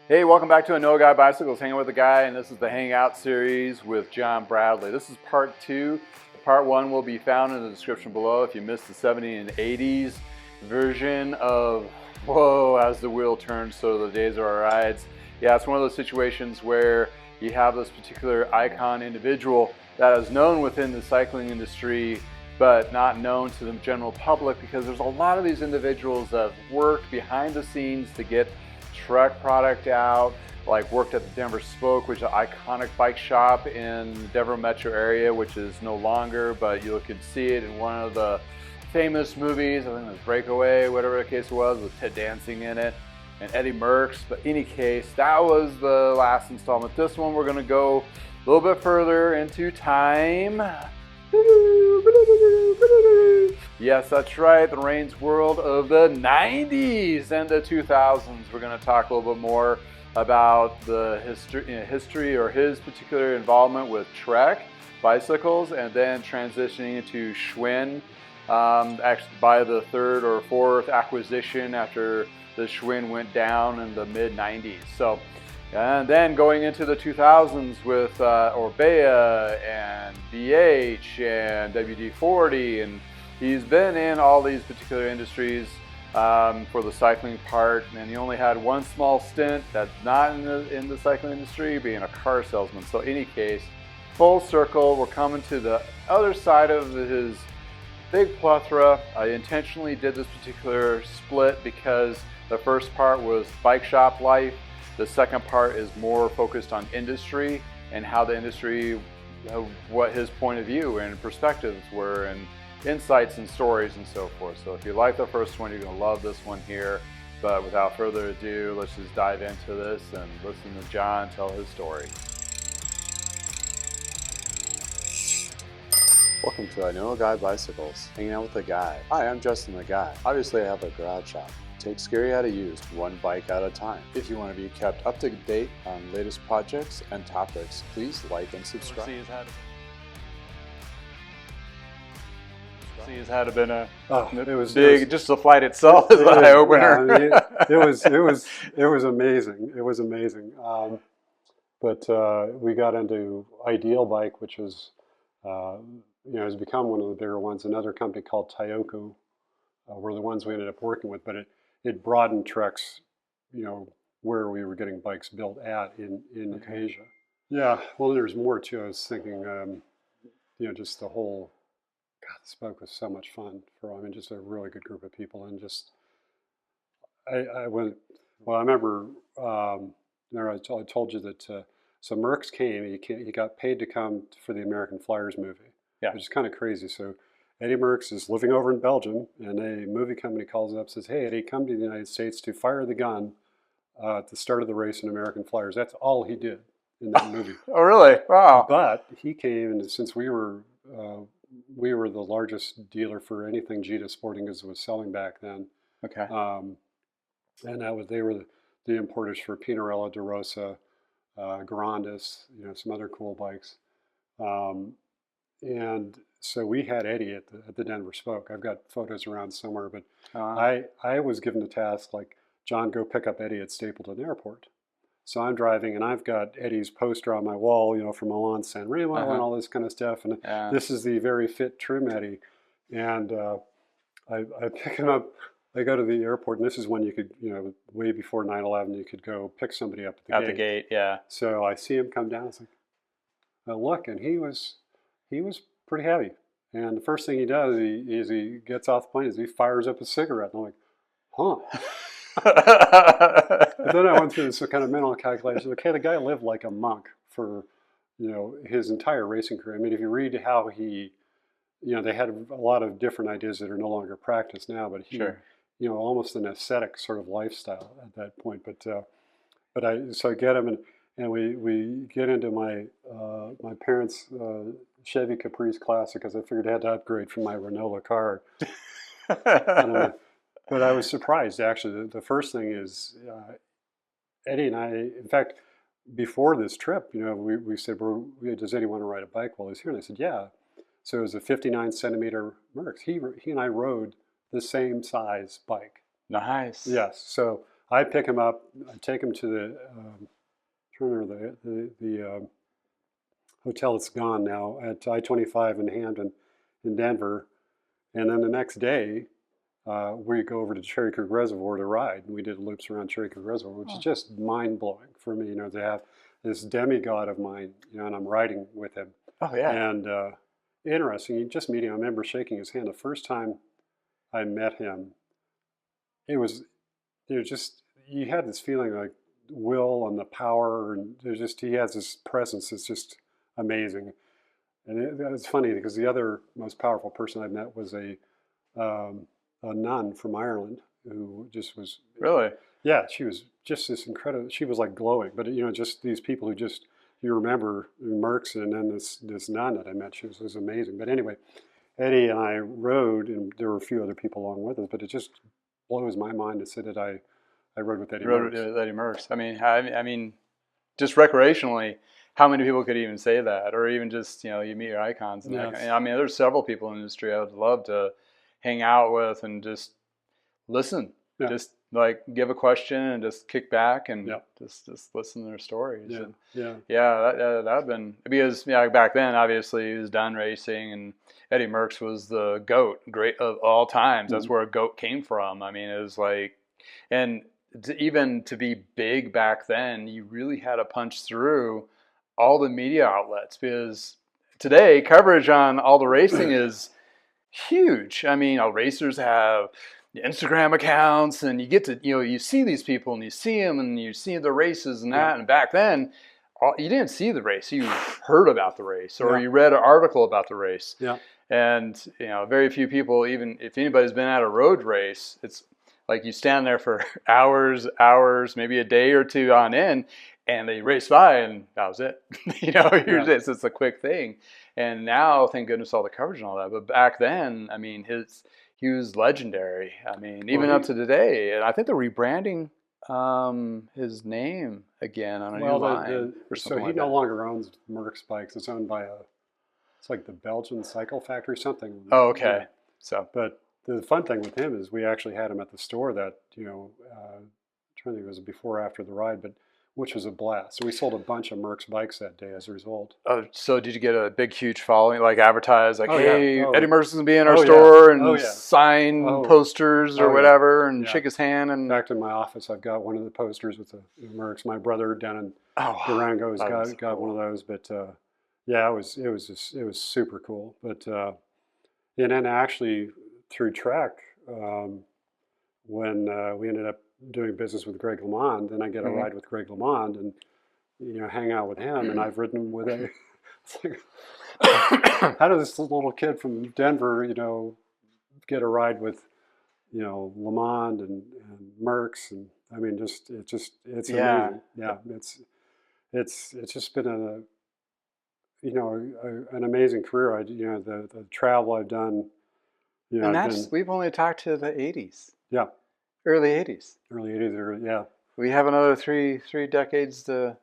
Hey, welcome back to No Guy Bicycles, Hanging with a Guy, and this is the Hangout series with John Bradley. This is part 2. Part 1 will be found in the description below if you missed the 70s and 80s version of Whoa, as the wheel turns, so the days are our rides. Yeah, it's one of those situations where you have this particular icon individual that is known within the cycling industry but not known to the general public, because there's a lot of these individuals that have worked behind the scenes to get Trek product out, like worked at the Denver Spoke, which is an iconic bike shop in the Denver metro area, which is no longer, but you could see it in one of the famous movies. I think it was Breakaway, whatever the case was, with Ted Dancing in it, and Eddie Merckx. But in any case, that was the last installment. This one, we're going to go a little bit further into time. Yes, that's right, the Rain's world of the 90s and the 2000s. We're going to talk a little bit more about the history or his particular involvement with Trek bicycles, and then transitioning into Schwinn, actually by the third or fourth acquisition after the Schwinn went down in the mid-90s. So, and then going into the 2000s with Orbea and BH and WD-40, and he's been in all these particular industries for the cycling part, and he only had one small stint that's not in the cycling industry, being a car salesman. So in any case, full circle, we're coming to the other side of his big plethora. I intentionally did this particular split because the first part was bike shop life. The second part is more focused on industry and how the industry, what his point of view and perspectives were, and insights and stories and so forth. So if you like the first one, you're going to love this one here. But without further ado, let's just dive into this and listen to John tell his story. Welcome to I Know a Guy Bicycles, hanging out with a guy. Hi, I'm Justin the Guy. Obviously, I have a garage shop. Take scary how to use one bike at a time. If you want to be kept up to date on latest projects and topics, please like and subscribe. See, had it been a it was big, just the flight itself is an eye opener. Yeah, I mean, it was amazing. It was amazing. But we got into Ideal Bike, which is has become one of the bigger ones. Another company called Taioku were the ones we ended up working with, but it broadened Trek's, where we were getting bikes built at in Asia. Yeah, well, there's more too. I was thinking, just the whole. God, this bike was so much fun just a really good group of people, and just I went. Well, I remember. I told you that. So Merckx came. He got paid to come for the American Flyers movie. Yeah, which is kind of crazy. So Eddie Merckx is living over in Belgium, and a movie company calls him up and says, "Hey, Eddie, come to the United States to fire the gun at the start of the race in American Flyers." That's all he did in that movie. Oh, really? Wow. But he came, and since we were the largest dealer for anything Gita Sporting Goods was selling back then. Okay. And they were the importers for Pinarello, DeRosa, Grandis, some other cool bikes. And so we had Eddie at the Denver Spoke. I've got photos around somewhere, but I was given the task, like, John, go pick up Eddie at Stapleton Airport. So I'm driving, and I've got Eddie's poster on my wall, from Milan San Remo and all this kind of stuff. And this is the very fit, trim Eddie. And I pick him up. I go to the airport, and this is when you could, way before 9/11, you could go pick somebody up at the gate. Yeah. So I see him come down. It's like, I look, and he was pretty heavy. And the first thing he does is he gets off the plane, he fires up a cigarette. And I'm like, huh. But then I went through this kind of mental calculation. Okay, the guy lived like a monk for, his entire racing career. I mean, if you read how he, they had a lot of different ideas that are no longer practiced now, but he, almost an ascetic sort of lifestyle at that point. So I get him, and we get into my parents' Chevy Caprice Classic, because I figured I had to upgrade from my Renault car. But I was surprised, actually. The first thing is, Eddie and I, in fact, before this trip, we said, does anyone want to ride a bike while he's here? And I said, yeah. So it was a 59 centimeter Merckx. He and I rode the same size bike. Nice. Yes. So I pick him up, I take him to the, the hotel that's gone now at I-25 in Hamden, in Denver, and then the next day we go over to Cherry Creek Reservoir to ride, and we did loops around Cherry Creek Reservoir, which is just mind blowing for me, to have this demigod of mine, and I'm riding with him. Oh yeah. And interesting, just meeting him. I remember shaking his hand the first time I met him. It was just, you had this feeling like will and the power, and he has this presence that's just amazing. And it's funny because the other most powerful person I met was a nun from Ireland who just was really, yeah, she was just this incredible. She was like glowing, but just these people who just you remember Merks, and then this nun that I met. She was amazing. But anyway, Eddie and I rode, and there were a few other people along with us. But it just blows my mind to say that I rode with Eddie Merks. With Eddie Merks. I mean, just recreationally, how many people could even say that, or even just you meet your icons? And Yes. I mean, there's several people in the industry I would love to hang out with and just listen, just like give a question and just kick back and just listen to their stories. That would been, because back then obviously he was done racing, and Eddie Merckx was the GOAT, great of all times. That's where a GOAT came from. I mean, it was like, and even to be big back then, you really had to punch through all the media outlets, because today coverage on all the racing is huge. I mean, all racers have Instagram accounts, and you get to you see these people, and you see them, and you see the races and that. And back then, you didn't see the race; you heard about the race, or you read an article about the race. Yeah. And very few people, even if anybody's been at a road race, it's like you stand there for hours, maybe a day or two on end, and they race by, and that was it. It's a quick thing. And now, thank goodness, all the coverage and all that. But back then, I mean, he was legendary. I mean, even up to today. And I think they're rebranding his name again on a new line. So he no longer owns Merckx bikes. It's owned by it's like the Belgian Cycle Factory, something. Oh, okay. Yeah. So, but the fun thing with him is we actually had him at the store that, I'm trying to think if it was before or after the ride, but which was a blast. So we sold a bunch of Merckx bikes that day as a result. Oh, so did you get a big, huge following, like advertised, like, Eddie Merckx is going to be in our Oh, store, yeah. and sign posters or whatever, and shake his hand. And in fact, in my office, I've got one of the posters with the Merckx. My brother down in Durango has got one of those. But it was super cool. But and then actually through Trek, when we ended up doing business with Greg LeMond, then I get a ride with Greg LeMond and hang out with him, and I've ridden with a. It's like, how does this little kid from Denver, get a ride with, LeMond and Merckx, and I mean, it's amazing. Yeah, it's just been an amazing career. The travel I've done. And we've only talked to the 80s. Yeah. Early 80s. Early 80s, yeah. We have another three decades to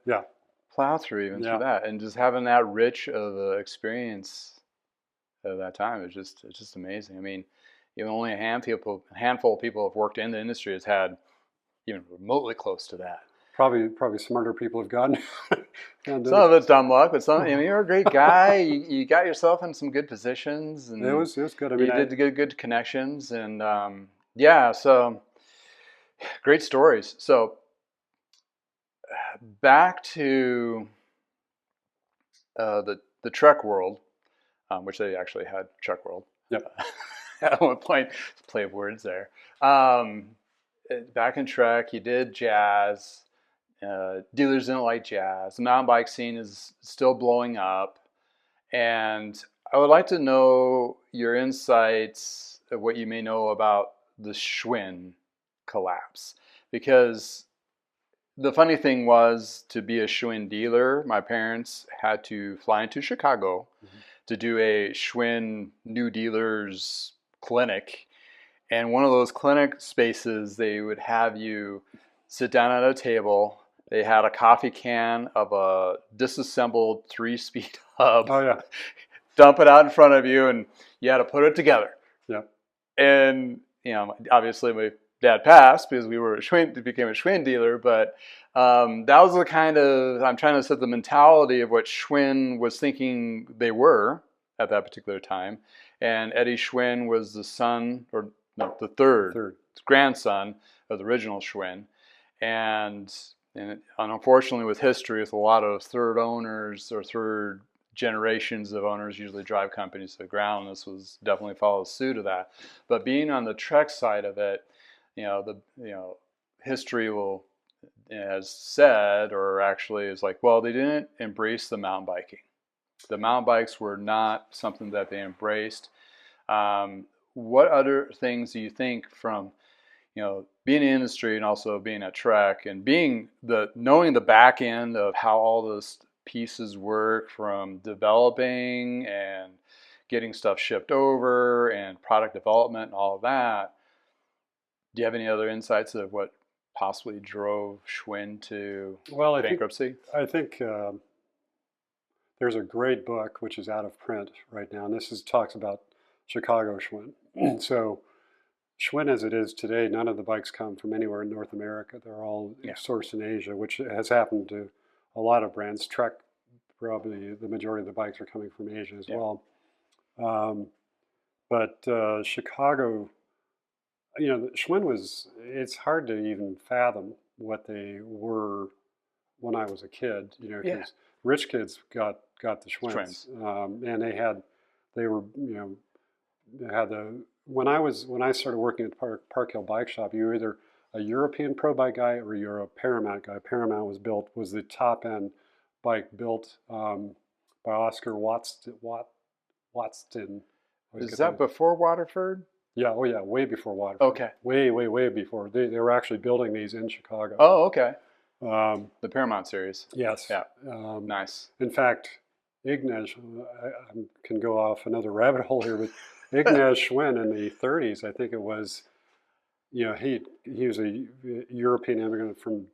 plow through even through that. And just having that rich of an experience at that time is it's just amazing. I mean, only a handful of people have worked in the industry has had even remotely close to that. Probably smarter people have gotten. Some of it's dumb luck, but you're a great guy. You got yourself in some good positions, and it was good. I mean, you did good connections, and so great stories. So back to the Trek world, which they actually had Trek World. Yep. At one point, play of words there. Back in Trek, you did jazz. Dealers didn't like jazz. The mountain bike scene is still blowing up, and I would like to know your insights of what you may know about the Schwinn collapse, because the funny thing was, to be a Schwinn dealer, my parents had to fly into Chicago to do a Schwinn new dealers clinic, and one of those clinic spaces, they would have you sit down at a table. They had a coffee can of a disassembled 3-speed hub. Oh, yeah. Dump it out in front of you, and you had to put it together. Yeah. And, obviously Dad passed because we were became a Schwinn dealer. But that was the kind of, I'm trying to set the mentality of what Schwinn was thinking they were at that particular time. And Eddie Schwinn was the son, or no, the third grandson of the original Schwinn. And unfortunately, with history, with a lot of third owners or third generations of owners usually drive companies to the ground. This was definitely follows suit of that. But being on the Trek side of it, history will has said, or actually is like, well, they didn't embrace the mountain biking. The mountain bikes were not something that they embraced. What other things do you think from being in the industry and also being at Trek and knowing the back end of how all those pieces work, from developing and getting stuff shipped over and product development and all of that? Do you have any other insights of what possibly drove Schwinn to bankruptcy? I think there's a great book which is out of print right now, and this talks about Chicago Schwinn. So Schwinn as it is today, none of the bikes come from anywhere in North America. They're all sourced in Asia, which has happened to a lot of brands. Trek, probably the majority of the bikes are coming from Asia as well. But Chicago, Schwinn it's hard to even fathom what they were when I was a kid, because rich kids got the Schwinns. And when I started working at Park Hill Bike Shop, you were either a European Pro Bike guy or you're a Paramount guy. Paramount was the top end bike built by Oscar Watson. Is that before Waterford? Yeah, way before Waterford. Okay. Way before. They were actually building these in Chicago. Oh, okay. The Paramount series. Yes. Yeah. Nice. In fact, Ignaz, I can go off another rabbit hole here, but Ignaz Schwinn in the 30s, I think it was, he was a European immigrant from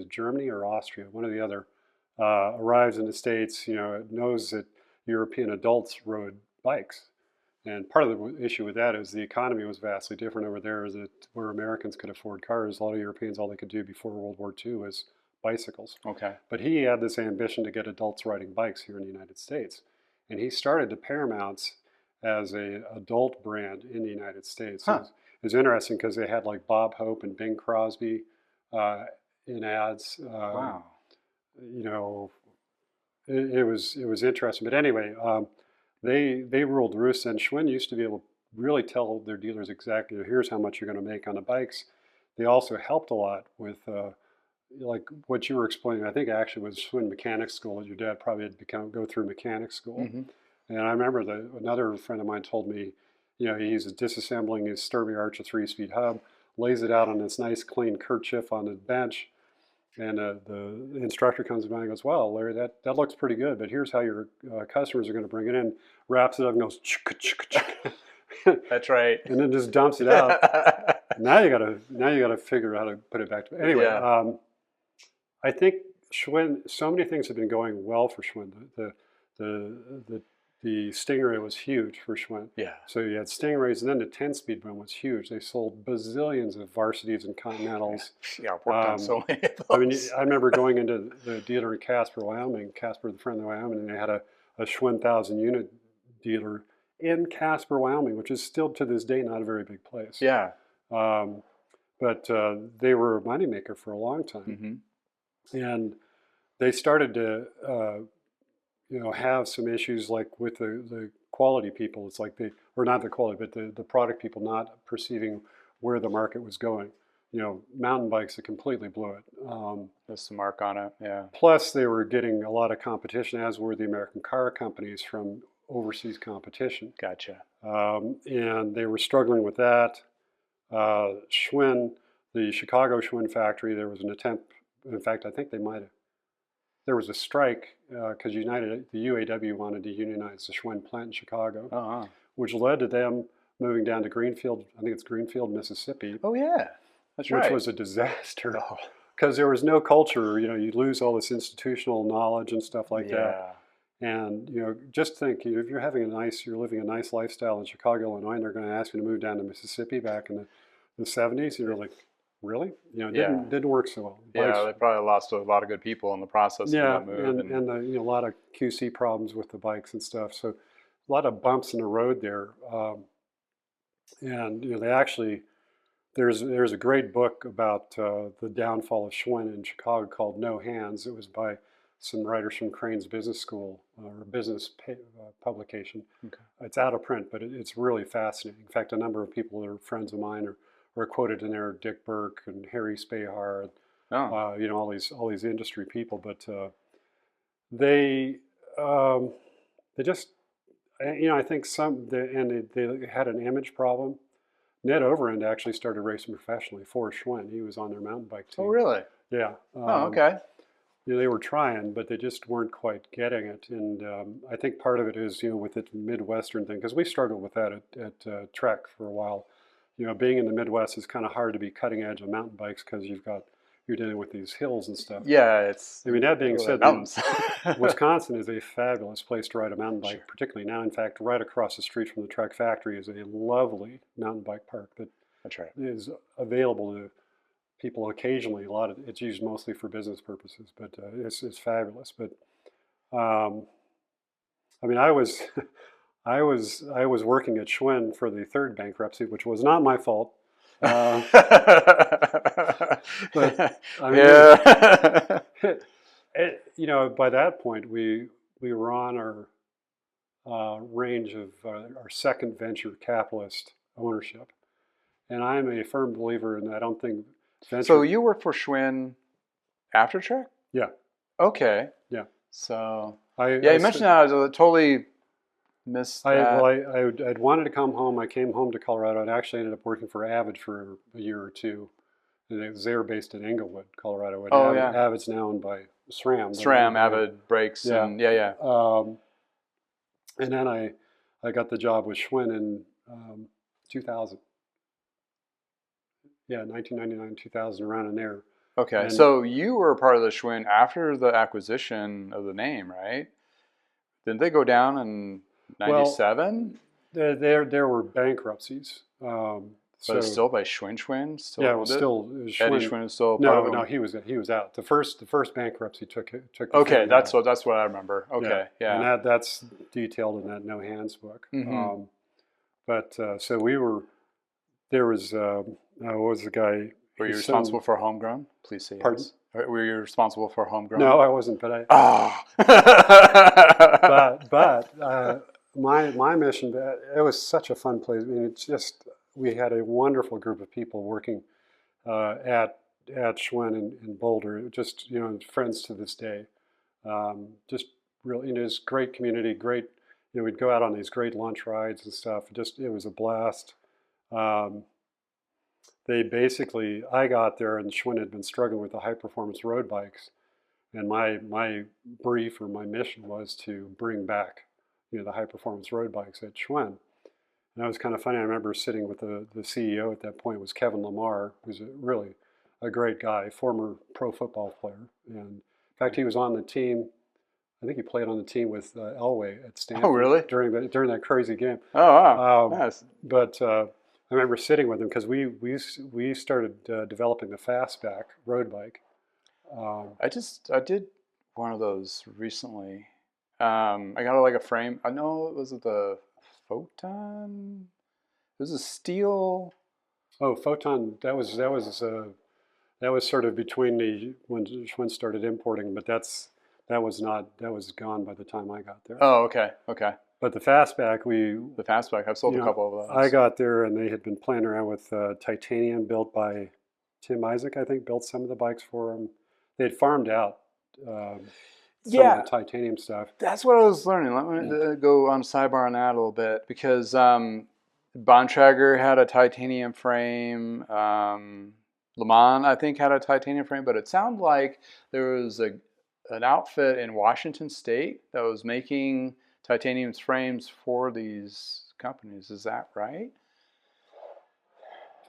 Germany or Austria, one or the other, arrives in the States, knows that European adults rode bikes. And part of the issue with that is the economy was vastly different over there, is that where Americans could afford cars, a lot of Europeans, all they could do before World War II was bicycles. Okay. But he had this ambition to get adults riding bikes here in the United States. And he started the Paramounts as an adult brand in the United States. Huh. It was interesting because they had like Bob Hope and Bing Crosby in ads. Wow. It was interesting. But anyway, they ruled the roost, and Schwinn used to be able to really tell their dealers exactly, here's how much you're going to make on the bikes. They also helped a lot with like what you were explaining. I think actually was Schwinn Mechanics School that your dad probably had go through mechanics school. Mm-hmm. And I remember another friend of mine told me, he's disassembling his Sturby Archer 3-speed hub, lays it out on this nice clean kerchief on the bench, and the instructor comes by and goes, well, Larry, that looks pretty good, but here's how your customers are going to bring it in. Wraps it up and goes, That's right. And then just dumps it out. Now you gotta figure out how to put it back to anyway. Yeah. I think Schwinn, so many things have been going well for Schwinn. The Stingray was huge for Schwinn. Yeah. So you had Stingrays, and then the 10-speed one was huge. They sold bazillions of Varsities and Continentals. Yeah, worked on so many of those. I remember going into the dealer in Casper, Wyoming, Casper, the friend of Wyoming, and they had a Schwinn 1,000-unit dealer in Casper, Wyoming, which is still to this day not a very big place. Yeah. But they were a moneymaker for a long time. Mm-hmm. And they started to have some issues like with the quality people. It's like or not the quality, but the product people not perceiving where the market was going. Mountain bikes, it completely blew it. That's the mark on it, yeah. Plus, they were getting a lot of competition, as were the American car companies, from overseas competition. Gotcha. And they were struggling with that. Schwinn, the Chicago Schwinn factory, there was an attempt. In fact, I think there was a strike because the UAW wanted to unionize the Schwinn plant in Chicago, which led to them moving down to Greenfield. I think it's Greenfield, Mississippi. Oh yeah, that's right. Which was a disaster because there was no culture. You lose all this institutional knowledge and stuff like that. And just think, if you're living a nice lifestyle in Chicago, Illinois, and they're going to ask you to move down to Mississippi back in the the 70s. You're like, really? It Yeah. didn't work so well. Yeah, they probably lost a lot of good people in the process of Yeah, that move. and the, a lot of QC problems with the bikes and stuff. So a lot of bumps in the road there. And they actually there's a great book about the downfall of Schwinn in Chicago called No Hands. It was by some writers from Crane's Business School or business publication. Okay. It's out of print, but it's really fascinating. In fact, a number of people that are friends of mine are quoted in there: Dick Burke and Harry Spahar, all these industry people. But they just I think they had an image problem. Ned Overend actually started racing professionally for Schwinn. He was on their mountain bike team. Oh, really? Yeah. Okay. They were trying, but they just weren't quite getting it. And I think part of it is, with the Midwestern thing, because we struggled with that at Trek for a while. Being in the Midwest is kind of hard to be cutting edge on mountain bikes because you're dealing with these hills and stuff. Yeah, that being said, mountains. Wisconsin is a fabulous place to ride a mountain bike, Sure. particularly now. In fact, right across the street from the Trek factory is a lovely mountain bike park That's right. is available to people occasionally. It's used mostly for business purposes, but it's fabulous. But I was I was working at Schwinn for the third bankruptcy, which was not my fault. But by that point we were on our range of our second venture capitalist ownership, and I'm a firm believer in that. I don't think venture. So you worked for Schwinn after Trek? Yeah. Okay. Yeah. So you mentioned that. I totally missed that. I'd wanted to come home. I came home to Colorado and actually ended up working for Avid for a year or two. And they were based in Englewood, Colorado. And Avid's now owned by SRAM. SRAM, Avid Brakes. Yeah. And and then I got the job with Schwinn in 2000. Yeah, 1999, 2000, around in there. Okay, so you were part of the Schwinn after the acquisition of the name, right? Didn't they go down in 97? Well, there were bankruptcies. But it's still by Schwinn? Still yeah, it was still Schwinn. Eddie Schwinn is still part of it? No, he was out. The first bankruptcy took okay, that's what I remember. Okay, yeah. And that's detailed in that No Hands book. Mm-hmm. So we were, there was, what was the guy? Were you responsible for Homegrown? Please say yes. Pardon? Were you responsible for Homegrown? No, I wasn't, but my mission, it was such a fun place. It's just, we had a wonderful group of people working at Schwinn in Boulder. Just friends to this day. Just really, it's great community. Great, we'd go out on these great lunch rides and stuff. It was a blast. I got there and Schwinn had been struggling with the high performance road bikes, and my brief or my mission was to bring back the high performance road bikes at Schwinn. And that was kind of funny. I remember sitting with the CEO at that point was Kevin Lamar, who's really a great guy, former pro football player. And in fact, he was on the team. I think he played on the team with Elway at Stanford. Oh, really? During that crazy game. Oh, wow. Nice. But I remember sitting with him because we started developing the fastback road bike. I did one of those recently. I got like a frame. I know was it the Photon? It was a steel. Oh, Photon. That was sort of between when Schwinn started importing, but that was gone by the time I got there. Oh, okay. But the fastback, I've sold a couple of those. I got there and they had been playing around with titanium built by Tim Isaac, I think, built some of the bikes for them. They had farmed out some of the titanium stuff. That's what I was learning. Let me go on sidebar on that a little bit because Bontrager had a titanium frame. Le Mans, I think, had a titanium frame, but it sounded like there was an outfit in Washington State that was making titanium frames for these companies. Is that right?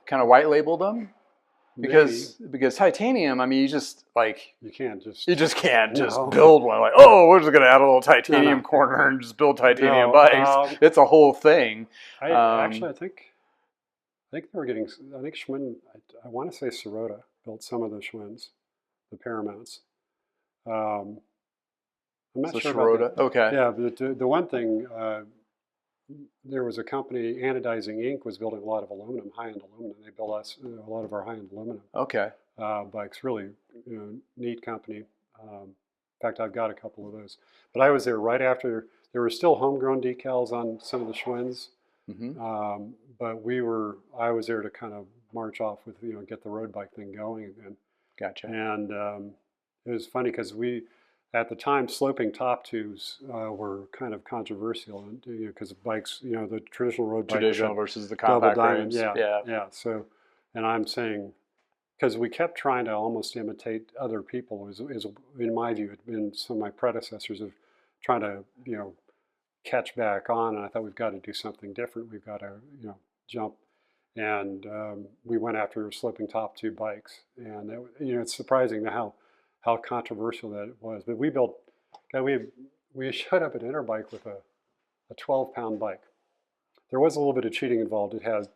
Kind of white labeled them? Because titanium, I mean, you just can't build one. Like, oh, we're just going to add a little titanium corner and just build titanium bikes. It's a whole thing. I think they were getting. I think Schwinn. I want to say Sirota built some of the Schwinns, the Paramounts. I'm not So sure Schroeder, about that. okay. Yeah, but the one thing, there was a company, Anodizing Inc. was building a lot of aluminum, high-end aluminum. They built us a lot of our high-end aluminum Okay. bikes. Really, neat company. In fact, I've got a couple of those. But I was there right after. There were still homegrown decals on some of the Schwinns, but I was there to kind of march off with, get the road bike thing going again. Gotcha. And it was funny because at the time, sloping top tubes were kind of controversial, because bikes, the traditional road bike, Traditional versus the double compact diamond, rims. yeah. So, and I'm saying, because we kept trying to almost imitate other people, is in my view, it's been some of my predecessors of trying to, catch back on, and I thought we've got to do something different. We've got to, jump. And we went after sloping top tube bikes, and it's surprising how controversial that was. But we showed up at Interbike with a 12-pound bike. There was a little bit of cheating involved. It has.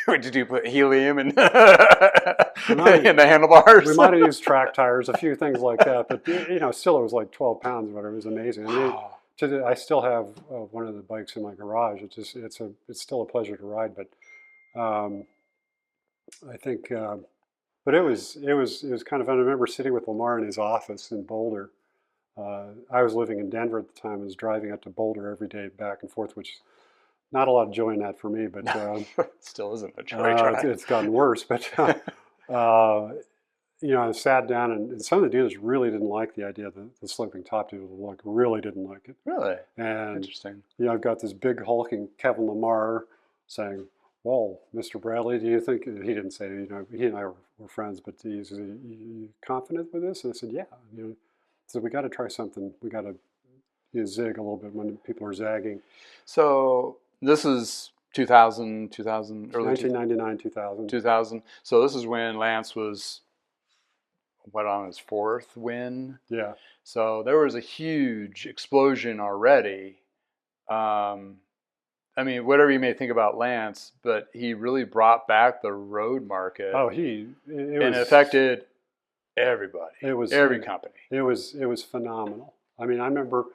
Did you put helium in the handlebars? We might have used track tires, a few things like that. But still, it was like 12 pounds or whatever. It was amazing. Wow. I still have one of the bikes in my garage. It's still a pleasure to ride. But I think. But it was kind of fun. I remember sitting with Lamar in his office in Boulder. I was living in Denver at the time. I was driving up to Boulder every day, back and forth, which is not a lot of joy in that for me. But still isn't a joy drive. It's gotten worse. But I sat down, and some of the dealers really didn't like the idea of the sloping top tube. Really didn't like it. Really? And interesting. I've got this big hulking Kevin Lamar saying, "Well, Mr. Bradley, do you think," he didn't say, he and I were friends, but he said, "You confident with this?" And I said, "Yeah." So we got to try something. We got to zig a little bit when people are zagging. So this is 2000, early 1999, 2000. 2000. So this is when Lance was, on his fourth win? Yeah. So there was a huge explosion already. Whatever you may think about Lance, but he really brought back the road market. Oh, it affected everybody. It was every company. It was phenomenal. I remember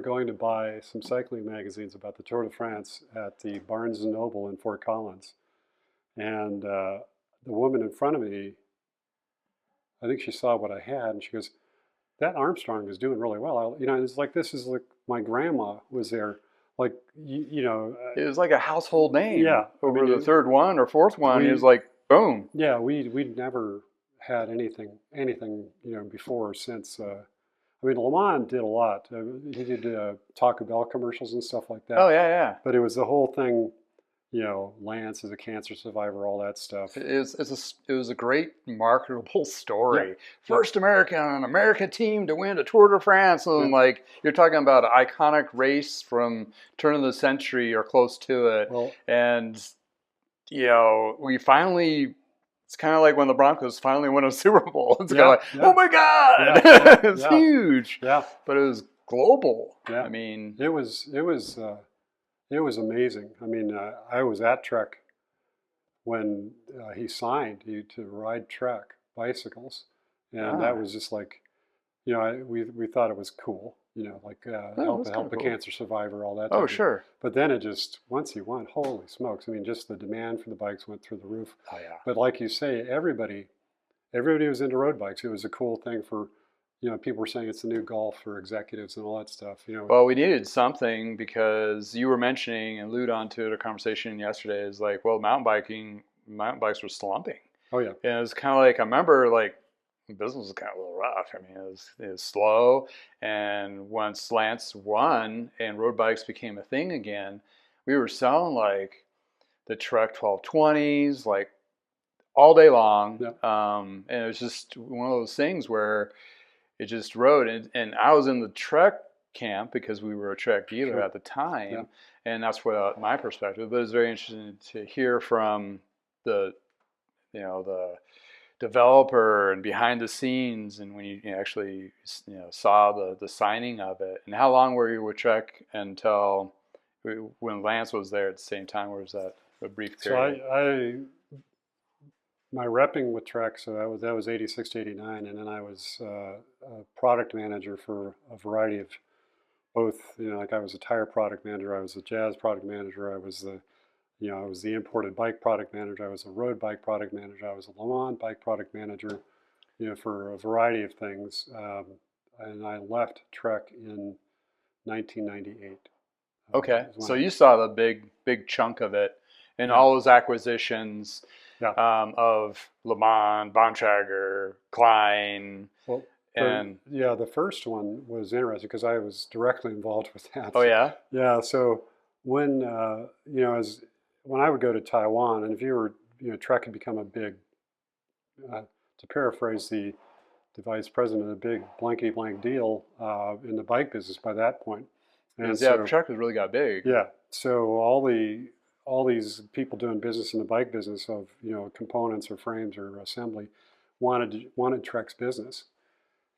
going to buy some cycling magazines about the Tour de France at the Barnes & Noble in Fort Collins, and the woman in front of me, I think she saw what I had, and she goes, "That Armstrong is doing really well." It's like, this is like my grandma was there. Like, it was like a household name. Yeah. Over the third one or fourth one, it was like, boom. Yeah, we'd never had anything before or since. Lamont did a lot. He did Taco Bell commercials and stuff like that. Oh, yeah. But it was the whole thing, Lance is a cancer survivor, all that stuff. It was a great marketable story. Yeah. First American team to win a Tour de France. And you're talking about an iconic race from turn of the century or close to it. Well, and, we finally, it's kind of like when the Broncos finally win a Super Bowl. It's oh my God, it's huge. Yeah. But it was global. Yeah. It was amazing. I was at Trek when he signed to ride Trek bicycles, and that was just like, we thought it was cool, help a cancer survivor, all that. Oh, sure. But then it just, once he won, holy smokes! Just the demand for the bikes went through the roof. Oh yeah. But like you say, everybody was into road bikes. It was a cool thing for. People were saying it's the new golf for executives and all that stuff. Well, we needed something because you were mentioning and allude on to it, a conversation yesterday is like, well, mountain bikes were slumping. Oh yeah. And it was kind of like, I remember business was kind of a little rough. It was slow. And once Lance won and road bikes became a thing again, we were selling the Trek 1220s, all day long. Yeah. And it was just one of those things where it just rode, and I was in the Trek camp because we were a Trek dealer at the time, and that's what my perspective. But it's very interesting to hear from the developer and behind the scenes, and when you actually saw the signing of it. And how long were you with Trek until when Lance was there at the same time? Where was that? a brief So period. my repping with Trek, so that was 86 to 89, and then I was a product manager for a variety of both, like I was a tire product manager, I was a jazz product manager, I was the imported bike product manager, I was a road bike product manager, I was a Le Mans bike product manager, for a variety of things. And I left Trek in 1998. Okay, so you saw the big chunk of it and all those acquisitions of Le Mans, Bontrager, Klein. Well, the first one was interesting because I was directly involved with that. Oh yeah? Yeah, so when, when I would go to Taiwan, and if you were, Trek had become a big, to paraphrase the vice president, a big blankety blank deal in the bike business by that point. And so, Trek has really got big. Yeah, so all these people doing business in the bike business of components or frames or assembly wanted Trek's business,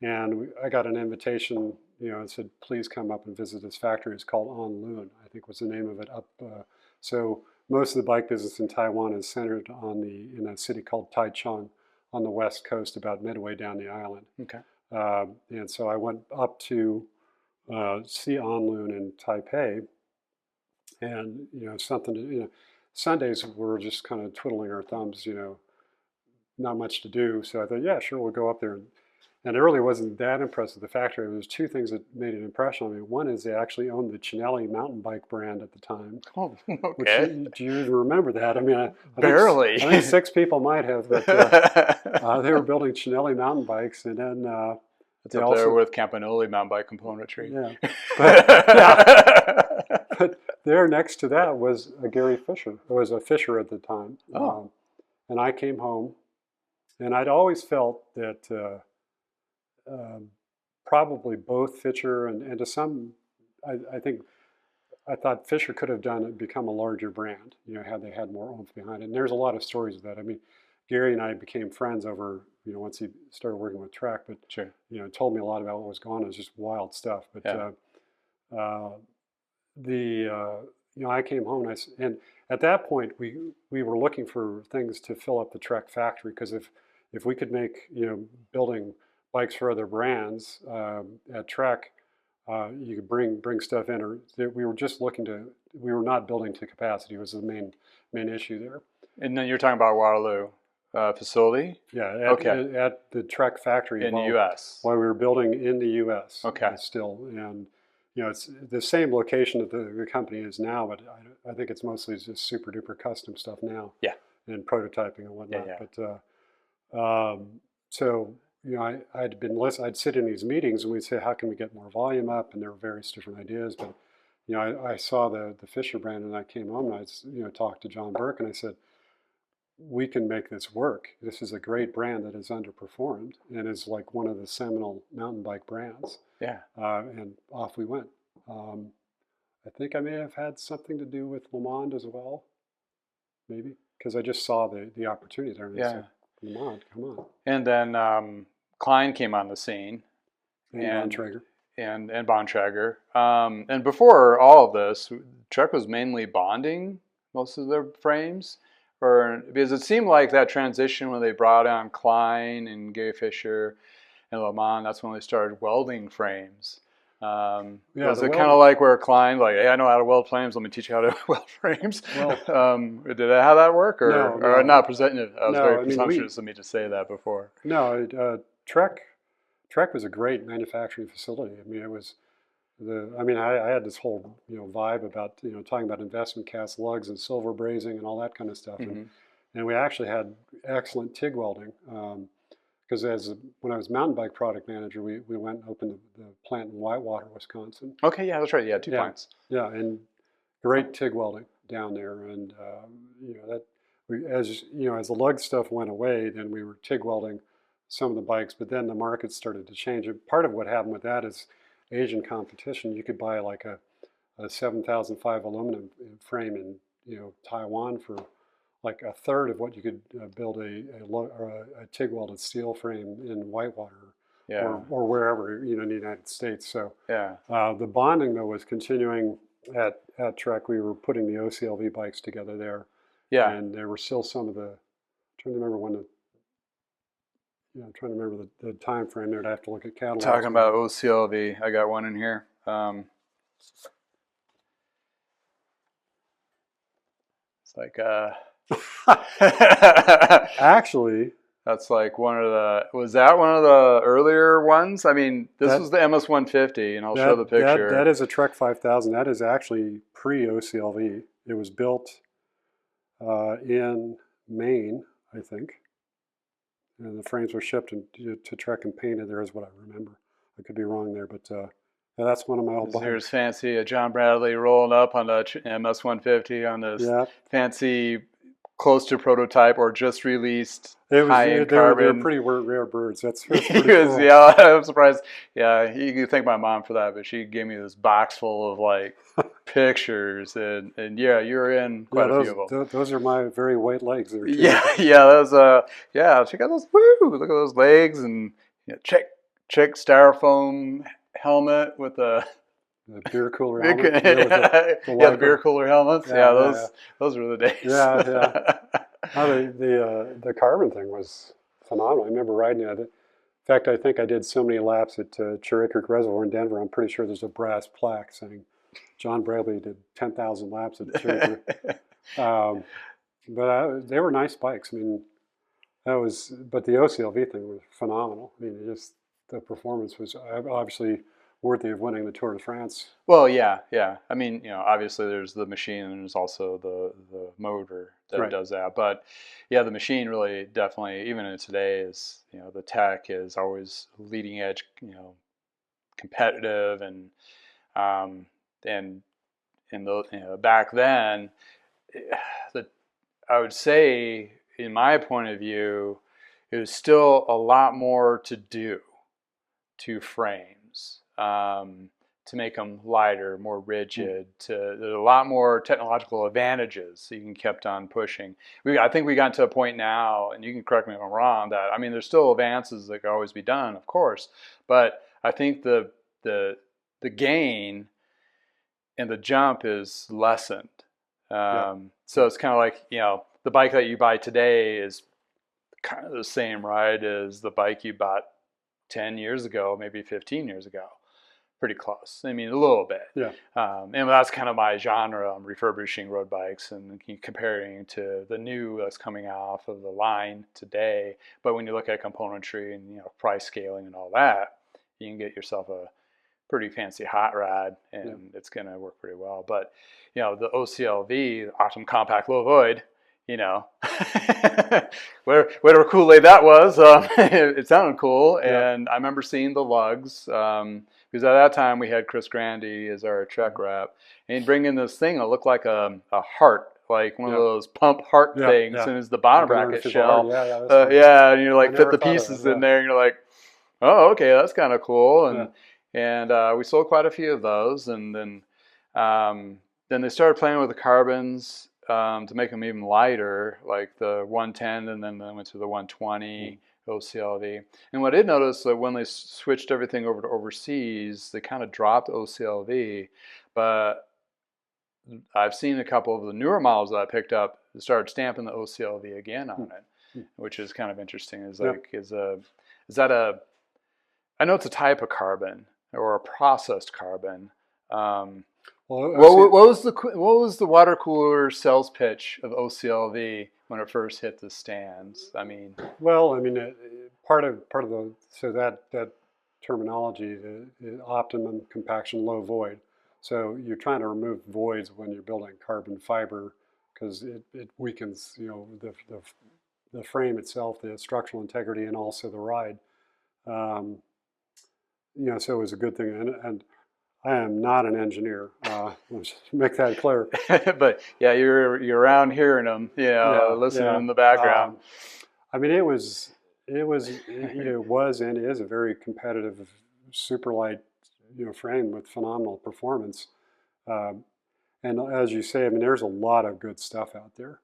and I got an invitation. And said, please come up and visit this factory. It's called On Loon, I think was the name of it. So most of the bike business in Taiwan is centered in a city called Taichung on the west coast, about midway down the island. Okay. And so I went up to see On Loon in Taipei, and Sundays we're just kind of twiddling our thumbs, not much to do. So I thought, yeah, sure, we'll go up there. And it really wasn't that impressed with the factory. There was two things that made an impression on me. One is they actually owned the Cinelli mountain bike brand at the time. Oh, okay. Do you even remember that? I mean, barely. I think 6 people might have, but they were building Cinelli mountain bikes, and then it's up there with Campanoli mountain bike componentry. Yeah, but there next to that was a Gary Fisher. It was a Fisher at the time. Oh. And I came home, and I'd always felt that probably both Fisher and to some, I thought Fisher could have become a larger brand, had they had more oomph behind it. And there's a lot of stories of that. I mean, Gary and I became friends over, once he started working with Trek, but sure. Told me a lot about what was going on. It was just wild stuff. But I came home and at that point we were looking for things to fill up the Trek factory, because if we could make building bikes for other brands at Trek, you could bring stuff in, or we were just we were not building to capacity was the main issue there. And then you're talking about Waterloo facility? Yeah, at the Trek factory in the U.S. While we were building in the U.S. Okay. Still, and it's the same location that the company is now, but I think it's mostly just super duper custom stuff now. Yeah. And prototyping and whatnot. Yeah. But so I'd sit in these meetings and we'd say, how can we get more volume up? And there were various different ideas, but I saw the Fisher brand, and I came home and I talked to John Burke, and I said, we can make this work. This is a great brand that has underperformed and is like one of the seminal mountain bike brands. Yeah. And off we went. I think I may have had something to do with Le Mans as well, maybe, because I just saw the opportunity there. And I said, Le Mans, come on. And then Klein came on the scene. And Bontrager. And Bontrager. And before all of this, Trek was mainly bonding most of their frames. Because it seemed like that transition when they brought on Klein and Gary Fisher and Le Mans, that's when they started welding frames. Was it kind of like where Klein, like, hey, I know how to weld frames, let me teach you how to weld frames? Well, did that how that work? Or not presenting it? I was very presumptuous of me to say that before. No, Trek was a great manufacturing facility. I mean, it was I had this whole vibe about talking about investment cast lugs and silver brazing and all that kind of stuff, and we actually had excellent TIG welding, because when I was mountain bike product manager, we went and opened the plant in Whitewater, Wisconsin. Okay, yeah, that's right. Yeah, two plants. Yeah, and great TIG welding down there, and as the lug stuff went away, then we were TIG welding some of the bikes, but then the market started to change. And part of what happened with that is Asian competition. You could buy like a 7005 aluminum frame in Taiwan for like a third of what you could build a TIG welded steel frame in Whitewater or wherever in the United States. So the bonding though was continuing at Trek. We were putting the OCLV bikes together there, Yeah. And there were still some of the. I'm trying to remember when the. Yeah, I'm trying to remember the time frame there. I'd have to look at catalogs. Talking about OCLV, I got one in here. It's like Actually, that's like one of the. Was that one of the earlier ones? I mean, this was the MS-150, and I'll show the picture. That is a Trek 5000. That is actually pre-OCLV. It was built in Maine, I think. And the frames were shipped to Trek and painted there is what I remember. I could be wrong there, but yeah, that's one of my old bikes. Here's fancy John Bradley rolling up on the MS-150 on this fancy, close to prototype or just released high-end carbon. They're pretty rare birds. That's pretty cool. Yeah, I'm surprised. Yeah, you can thank my mom for that, but she gave me this box full of like pictures, and yeah, you're in quite a few of them. Those are my very white legs there too. Yeah, those check out those. Woo! Look at those legs, and check styrofoam helmet with a beer cooler helmet. The beer cooler helmets. Those were the days. Yeah. The carbon thing was phenomenal. I remember riding it. In fact, I think I did so many laps at Cherry Creek Reservoir in Denver. I'm pretty sure there's a brass plaque saying John Bradley did 10,000 laps at Cherry Creek. But they were nice bikes. I mean, but the OCLV thing was phenomenal. I mean, the performance was obviously worthy of winning the Tour de France. Well, yeah. I mean, obviously there's the machine and there's also the motor that does that. But yeah, the machine really definitely, even in today, is the tech is always leading edge, competitive, and back then, I would say, in my point of view, it was still a lot more to do to frames. To make them lighter, more rigid. There's a lot more technological advantages. So you can kept on pushing. I think we got to a point now, and you can correct me if I'm wrong, that I mean, there's still advances that can always be done, of course, but I think the gain and the jump is lessened. So it's kind of like the bike that you buy today is kind of the same ride as the bike you bought 10 years ago, maybe 15 years ago. Pretty close. I mean, a little bit. Yeah. And that's kind of my genre. I'm refurbishing road bikes and comparing to the new that's coming off of the line today. But when you look at componentry and price scaling and all that, you can get yourself a pretty fancy hot rod, and it's going to work pretty well. But the OCLV, Optimum Compact Low Void, whatever Kool-Aid that was, it sounded cool. And I remember seeing the lugs, because at that time we had Chris Grandy as our Trek rep, and he'd bring in this thing that looked like a heart, like one of those pump heart things, and it's the bottom bracket shell. And you fit the pieces in there, and you're like, oh, okay, that's kind of cool. And we sold quite a few of those, and then they started playing with the carbons to make them even lighter, like the 110, and then they went to the 120 OCLV. And what I did notice that when they switched everything over to overseas, they kind of dropped OCLV, but I've seen a couple of the newer models that I picked up that started stamping the OCLV again on it, which is kind of interesting. Is that a? I know it's a type of carbon or a processed carbon. What was the water cooler sales pitch of OCLV when it first hit the stands? I mean, part of that terminology is optimum compaction low void. So you're trying to remove voids when you're building carbon fiber because it weakens the frame itself, the structural integrity, and also the ride. So it was a good thing, and I am not an engineer. Let's make that clear. But yeah, you're around hearing them, listening in the background. It was and is a very competitive super light, frame with phenomenal performance. And as you say, there's a lot of good stuff out there.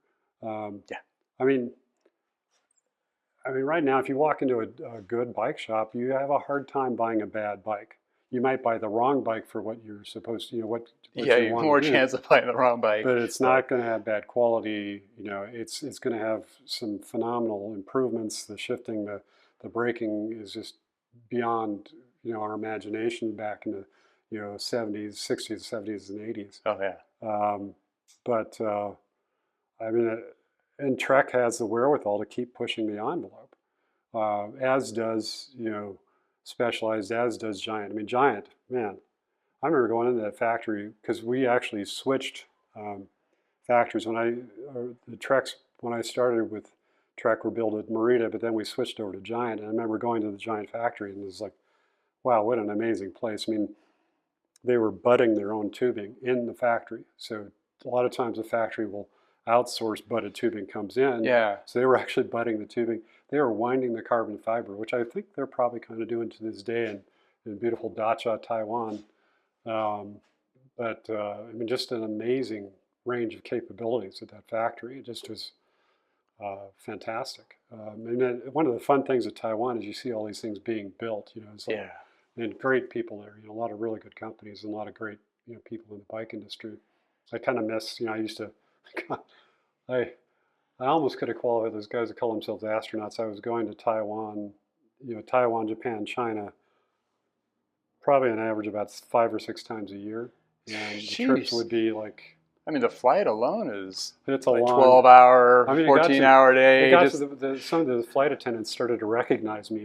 Right now, if you walk into a good bike shop, you have a hard time buying a bad bike. you might buy the wrong bike for what you're supposed to, what Yeah, you you have want more to do. chance of buying the wrong bike. But it's not going to have bad quality. It's going to have some phenomenal improvements. The shifting, the braking is just beyond our imagination back in the 70s, 60s, 70s, and 80s. Oh yeah. But I mean, and Trek has the wherewithal to keep pushing the envelope, as does Specialized, as does Giant. I mean, Giant, man, I remember going into that factory because we actually switched factories the Treks when I started with Trek were built at Merida, but then we switched over to Giant. And I remember going to the Giant factory and it was like, wow, what an amazing place. I mean, they were butting their own tubing in the factory. So a lot of times the factory will outsource butted tubing comes in. Yeah. So they were actually butting the tubing. They were winding the carbon fiber, which I think they're probably kind of doing to this day in beautiful Dacha, Taiwan. But I mean, just an amazing range of capabilities at that factory. It just was fantastic. And one of the fun things at Taiwan is you see all these things being built. It's like, Yeah. and great people there. A lot of really good companies and a lot of great people in the bike industry. I kind of miss. I used to. I almost could have qualified those guys that call themselves astronauts. I was going to Taiwan, Taiwan, Japan, China, probably on average about 5 or 6 times a year. And the trips would be like. I mean, the flight alone is it's a like long 12-hour, 14-hour day. It got to some of the flight attendants started to recognize me.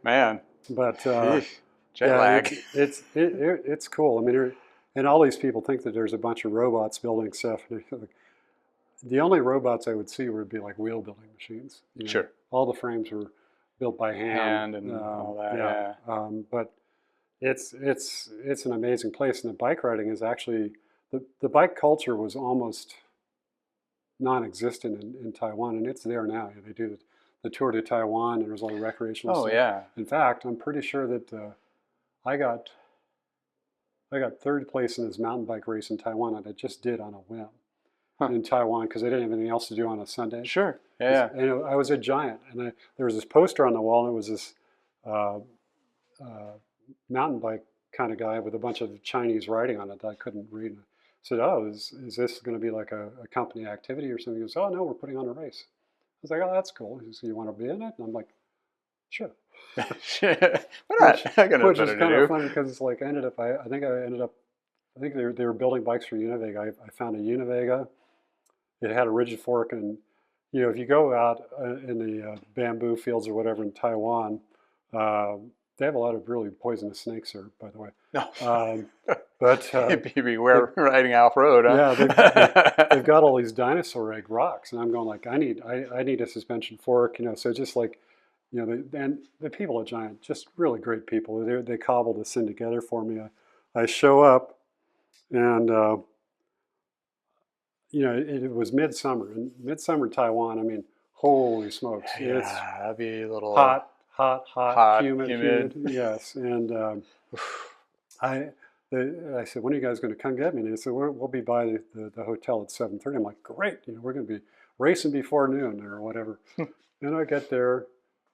Man. But jet lag. It's cool. I mean, and all these people think that there's a bunch of robots building stuff. The only robots I would see would be like wheel building machines. Sure. All the frames were built by hand and all that. Yeah. But it's an amazing place, and the bike riding is actually the bike culture was almost non-existent in Taiwan, and it's there now. They do the tour to Taiwan, and there's all the recreational stuff. Oh yeah. In fact, I'm pretty sure that I got third place in this mountain bike race in Taiwan, and I just did on a whim in Taiwan because I didn't have anything else to do on a Sunday. Sure. Yeah. And I was a Giant, and there was this poster on the wall, and it was this mountain bike kind of guy with a bunch of Chinese writing on it that I couldn't read. I said, "Oh, is this going to be like a company activity or something?" He goes, "Oh no, we're putting on a race." I was like, "Oh, that's cool." He says, "You want to be in it?" And I'm like, "Sure." Why not? I got which nothing is to kind do. of funny because it's like I think they were building bikes for Univega. I found a Univega. It had a rigid fork, and if you go out in the bamboo fields or whatever in Taiwan, they have a lot of really poisonous snakes there, by the way. No. But beware riding off road. Huh? Yeah, they've got all these dinosaur egg rocks, and I'm going like, I need a suspension fork, so just like, and the people at Giant, just really great people. They cobbled this thing together for me. I show up, and it was midsummer, and midsummer Taiwan. I mean, holy smokes, Yeah, it's that'd be a little hot, humid. Yes, and I said, when are you guys going to come get me? And they said, we'll be by the hotel at 7:30. I'm like, great, we're going to be racing before noon or whatever. And I get there,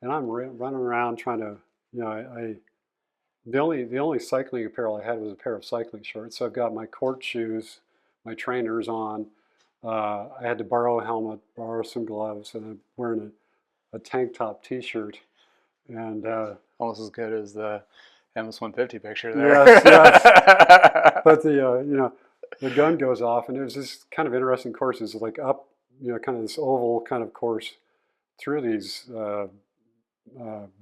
and I'm running around trying to, the only cycling apparel I had was a pair of cycling shorts. So I've got my court shoes, my trainers on. I had to borrow a helmet, borrow some gloves, and I'm wearing a tank top T-shirt. And almost as good as the MS-150 picture there. Yes. But the gun goes off, and it was this kind of interesting course. It's like up, kind of this oval kind of course through these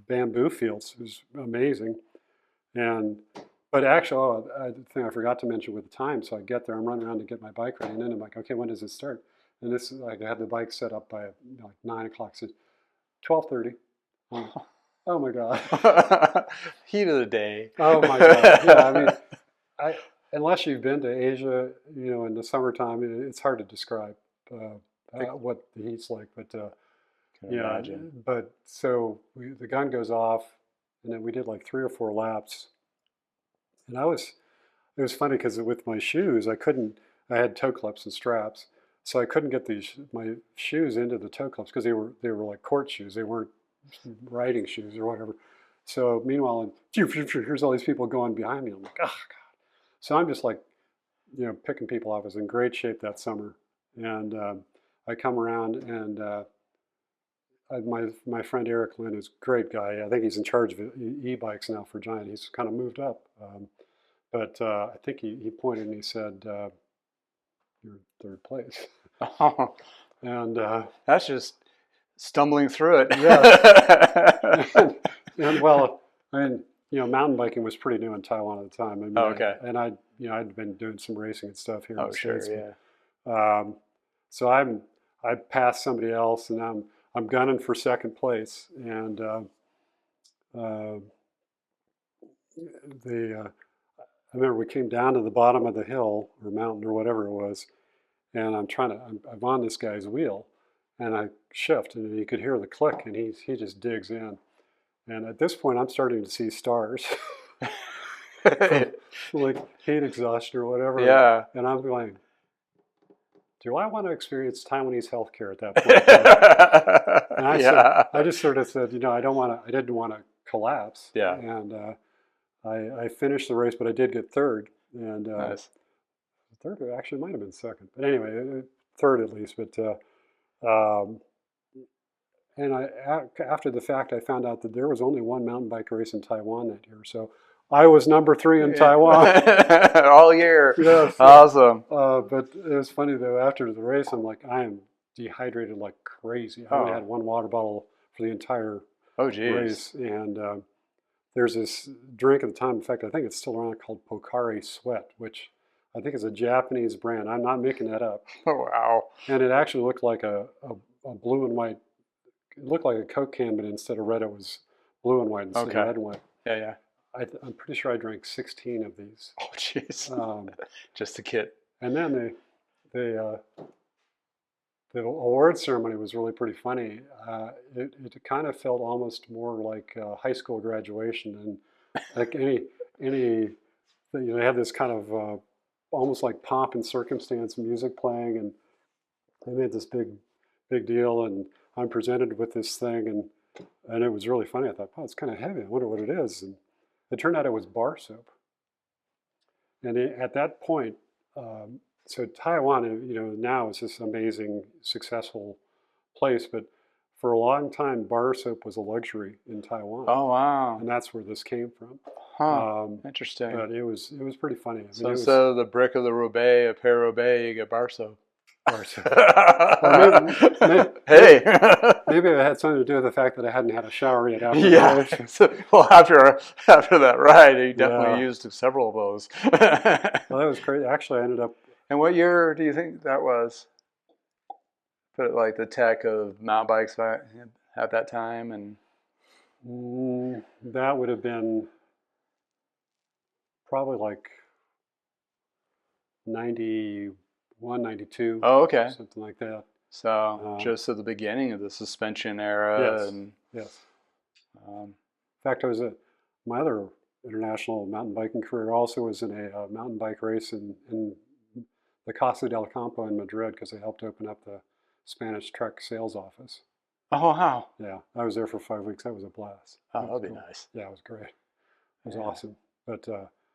bamboo fields. It was amazing. But actually, the thing I forgot to mention with the time. So I get there, I'm running around to get my bike ready, and then I'm like, okay, when does it start? And this, like, I had the bike set up by like 9 o'clock. So 12:30. Oh my God. Heat of the day. Oh my God. Yeah, I mean, unless you've been to Asia, in the summertime, it's hard to describe what the heat's like. But imagine. But so the gun goes off, and then we did like 3 or 4 laps. And it was funny because with my shoes, I had toe clips and straps, so I couldn't get my shoes into the toe clips because they were like court shoes. They weren't riding shoes or whatever. So meanwhile, here's all these people going behind me. I'm like, oh God. So I'm just like, picking people off. I was in great shape that summer. And I come around and my friend Eric Lynn is a great guy. I think he's in charge of e-bikes now for Giant. He's kind of moved up. But I think he pointed and he said, you're in third place. Oh, And that's just stumbling through it. Yeah. and well, I mean, mountain biking was pretty new in Taiwan at the time. I mean, Okay. I'd been doing some racing and stuff here in Oh, the sure, States. yeah. So I passed somebody else, and I'm gunning for second place. And I remember we came down to the bottom of the hill or mountain or whatever it was, and I'm on this guy's wheel, and I shift, and you could hear the click, and he just digs in, and at this point I'm starting to see stars, like heat exhaustion or whatever. Yeah. And I'm going, do I want to experience Taiwanese healthcare at that point? And I just sort of said, I didn't want to collapse. Yeah. And I finished the race, but I did get third. And Nice. third, actually might have been second. But anyway, third at least. But and after the fact, I found out that there was only one mountain bike race in Taiwan that year. So I was number 3 in Taiwan. All year. Yes. Awesome. But it was funny though, after the race, I'm like, I am dehydrated like crazy. I only had one water bottle for the entire race. And there's this drink at the time, in fact, I think it's still around, called Pocari Sweat, which I think is a Japanese brand. I'm not making that up. Oh, wow. And it actually looked like a blue and white, it looked like a Coke can, but instead of red, it was blue and white instead of red and white. Yeah, yeah. I'm pretty sure I drank 16 of these. Oh, jeez. Just a kit. And then the award ceremony was really pretty funny. It kind of felt almost more like high school graduation, and like they had this kind of almost like pomp and circumstance music playing, and they made this big deal, and I'm presented with this thing, and it was really funny. I thought, oh, it's kind of heavy. I wonder what it is, and it turned out it was bar soap. And at that point, so Taiwan, now is this amazing, successful place, but for a long time, bar soap was a luxury in Taiwan. Oh, wow. And that's where this came from. Huh. Interesting. But it was pretty funny. I mean, so instead of the brick of the Roubaix, a pair of Roubaix, you get bar soap. Bar soap. Hey. Maybe it had something to do with the fact that I hadn't had a shower yet after the race. So, well, after that ride, you definitely used several of those. Well, that was crazy. Actually, I ended up. And what year do you think that was? Put it like the tech of mountain bikes at that time, and that would have been probably like 91, 92. Oh, okay. Something like that. So just at the beginning of the suspension era. Yes. And, yes. In fact, I was my other international mountain biking career also was in a mountain bike race in the Casa del Campo in Madrid, because they helped open up the Spanish truck sales office. Oh, wow. Yeah, I was there for 5 weeks. That was a blast. Oh, that'd be nice. Yeah, it was great. It was awesome. But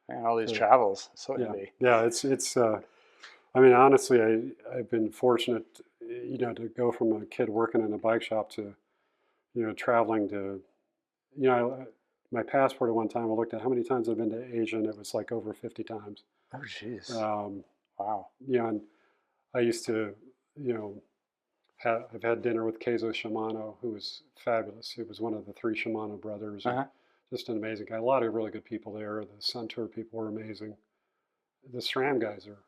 man, all these travels, so yeah, it's. I mean, honestly, I've been fortunate, to go from a kid working in a bike shop to, traveling to, my passport at one time, I looked at how many times I've been to Asia, and it was like over 50 times. Oh, jeez. Wow. And I used to, I've had dinner with Keizo Shimano, who was fabulous. He was one of the 3 Shimano brothers. Just an amazing guy. A lot of really good people there. The Sun Tour people were amazing. The SRAM guys are,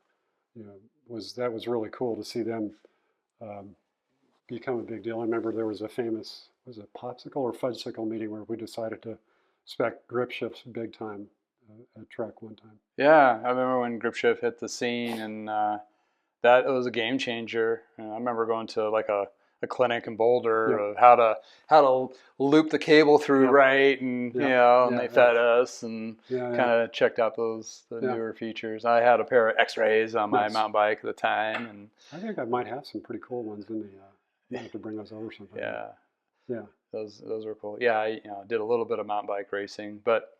that was really cool to see them become a big deal. I remember there was a famous, was it popsicle or fudgesicle meeting where we decided to spec grip shifts big time at Trek one time. Yeah, I remember when grip shift hit the scene, and that was a game changer. I remember going to like a clinic in Boulder of how to loop the cable through right, and and they fed us and kind of checked out the newer features. I had a pair of X-rays on my mountain bike at the time, and I think I might have some pretty cool ones in the. I have to bring those over sometime. Yeah. those were cool. Yeah, I did a little bit of mountain bike racing, but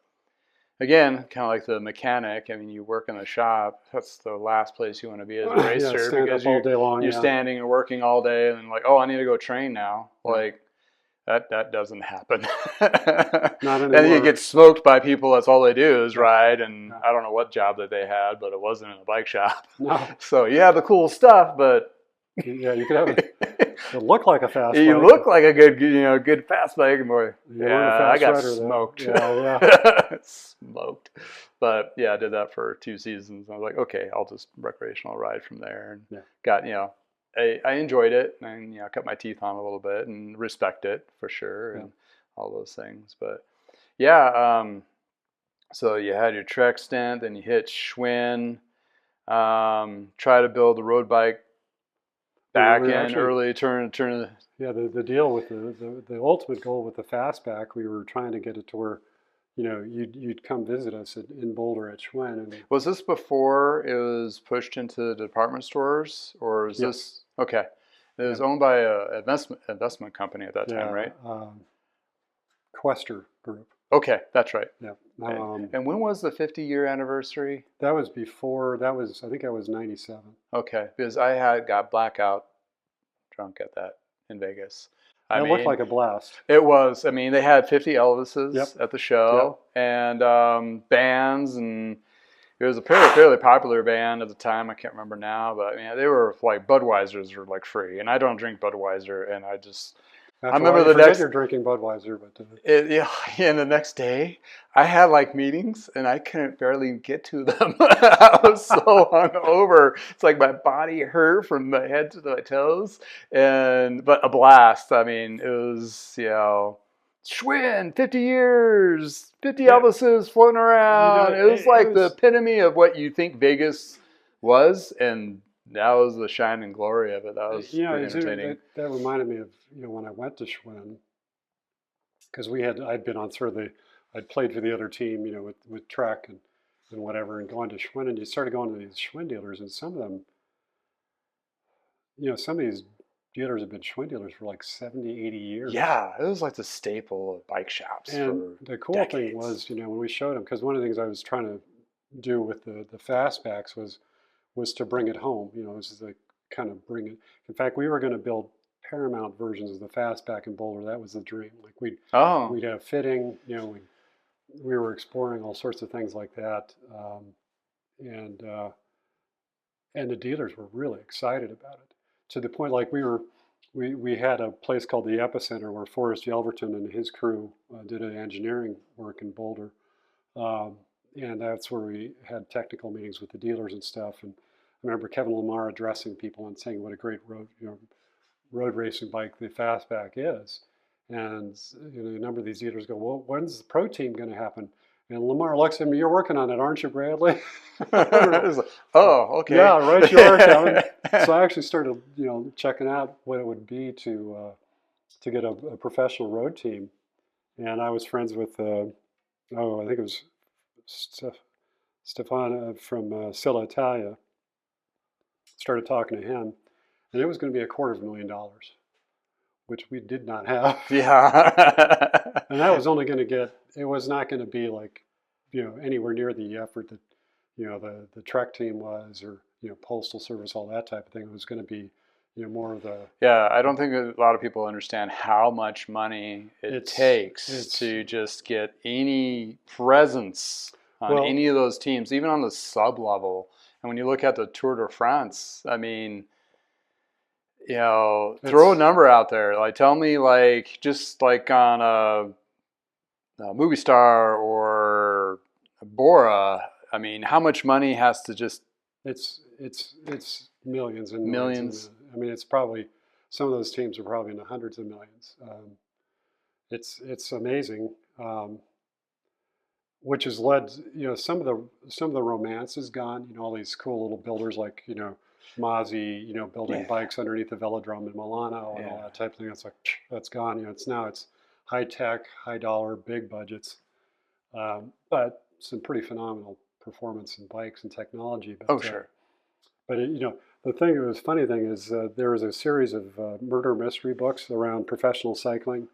again, kind of like the mechanic. I mean, you work in the shop. That's the last place you want to be as a racer stand because up all day long. you're standing and working all day, and then like, oh, I need to go train now. Like that doesn't happen. Not anymore. And you get smoked by people. That's all they do is ride. And I don't know what job that they had, but it wasn't in a bike shop. No. So you have the cool stuff, but yeah, you could have it look like a fast bike. You look like a good fast bike, boy. I got rider, smoked. Yeah. Smoked. But yeah, I did that for 2 seasons. I was like, okay, I'll just recreational ride from there. And got, I enjoyed it, and cut my teeth on a little bit and respect it for sure, and all those things. But yeah, so you had your Trek stint, then you hit Schwinn, try to build a road bike back in actually, early turn of the... Yeah, the deal with the ultimate goal with the fastback, we were trying to get it to where you'd come visit us in Boulder at Schwinn. And was this before it was pushed into the department stores, or is this okay? It was owned by an investment company at that time, right? Quester Group. Okay, that's right. Yeah. And when was the 50-year anniversary? That was before. I think I was 97. Okay, because I got blackout drunk at that in Vegas. It looked like a blast. It was. I mean, they had 50 Elvises at the show, and bands, and it was a fairly popular band at the time. I can't remember now, but they were like Budweisers were like free, and I don't drink Budweiser, and I remember the next. You're drinking Budweiser, but and the next day I had like meetings, and I couldn't barely get to them. I was so hungover. It's like my body hurt from my head to my toes, but a blast. I mean, it was Schwinn, 50 years, 50 Elvises floating around. It was like the epitome of what you think Vegas was, and that was the shining glory of it. That was pretty entertaining. That reminded me of when I went to Schwinn, because I'd been on sort of I'd played for the other team, with Trek and whatever, and going to Schwinn, and you started going to these Schwinn dealers, and some of them, some of these dealers have been Schwinn dealers for like 70, 80 years. Yeah, it was like the staple of bike shops. And the cool thing was, when we showed them, because one of the things I was trying to do with the fastbacks was to bring it home. This is like kind of bring it. In fact, we were going to build Paramount versions of the fastback in Boulder. That was the dream. Like we'd have fitting. We were exploring all sorts of things like that, and the dealers were really excited about it, to the point like we had a place called the Epicenter where Forrest Yelverton and his crew did an engineering work in Boulder. And that's where we had technical meetings with the dealers and stuff. And I remember Kevin Lamar addressing people and saying what a great road racing bike the fastback is. And a number of these dealers go, well, when's the pro team going to happen? And Lamar looks at me, you're working on it, aren't you, Bradley? Oh, okay. Yeah, right, you are, Kevin. So I actually started, checking out what it would be to get a professional road team. And I was friends with, I think it was Stefano from Silla Italia. Started talking to him, and it was going to be $250,000, which we did not have. Yeah. And that was only going to get. It was not going to be like, anywhere near the effort that, the Trek team was, or Postal Service, all that type of thing. It was going to be, more of the. Yeah, I don't think a lot of people understand how much money it takes to just get any presence on any of those teams, even on the sub level. And when you look at the Tour de France, I mean, throw a number out there. Like, tell me, like, just like on a Movie Star or Bora, I mean, how much money has to just... It's millions and millions. I mean, it's probably, some of those teams are probably in the hundreds of millions. It's amazing. Which has led, some of the romance is gone. All these cool little builders like, Mozzie, building bikes underneath the velodrome in Milano and all that type of thing. It's like, that's gone. It's high tech, high dollar, big budgets, but some pretty phenomenal performance in bikes and technology. But, sure. But the funny thing is there was a series of murder mystery books around professional cycling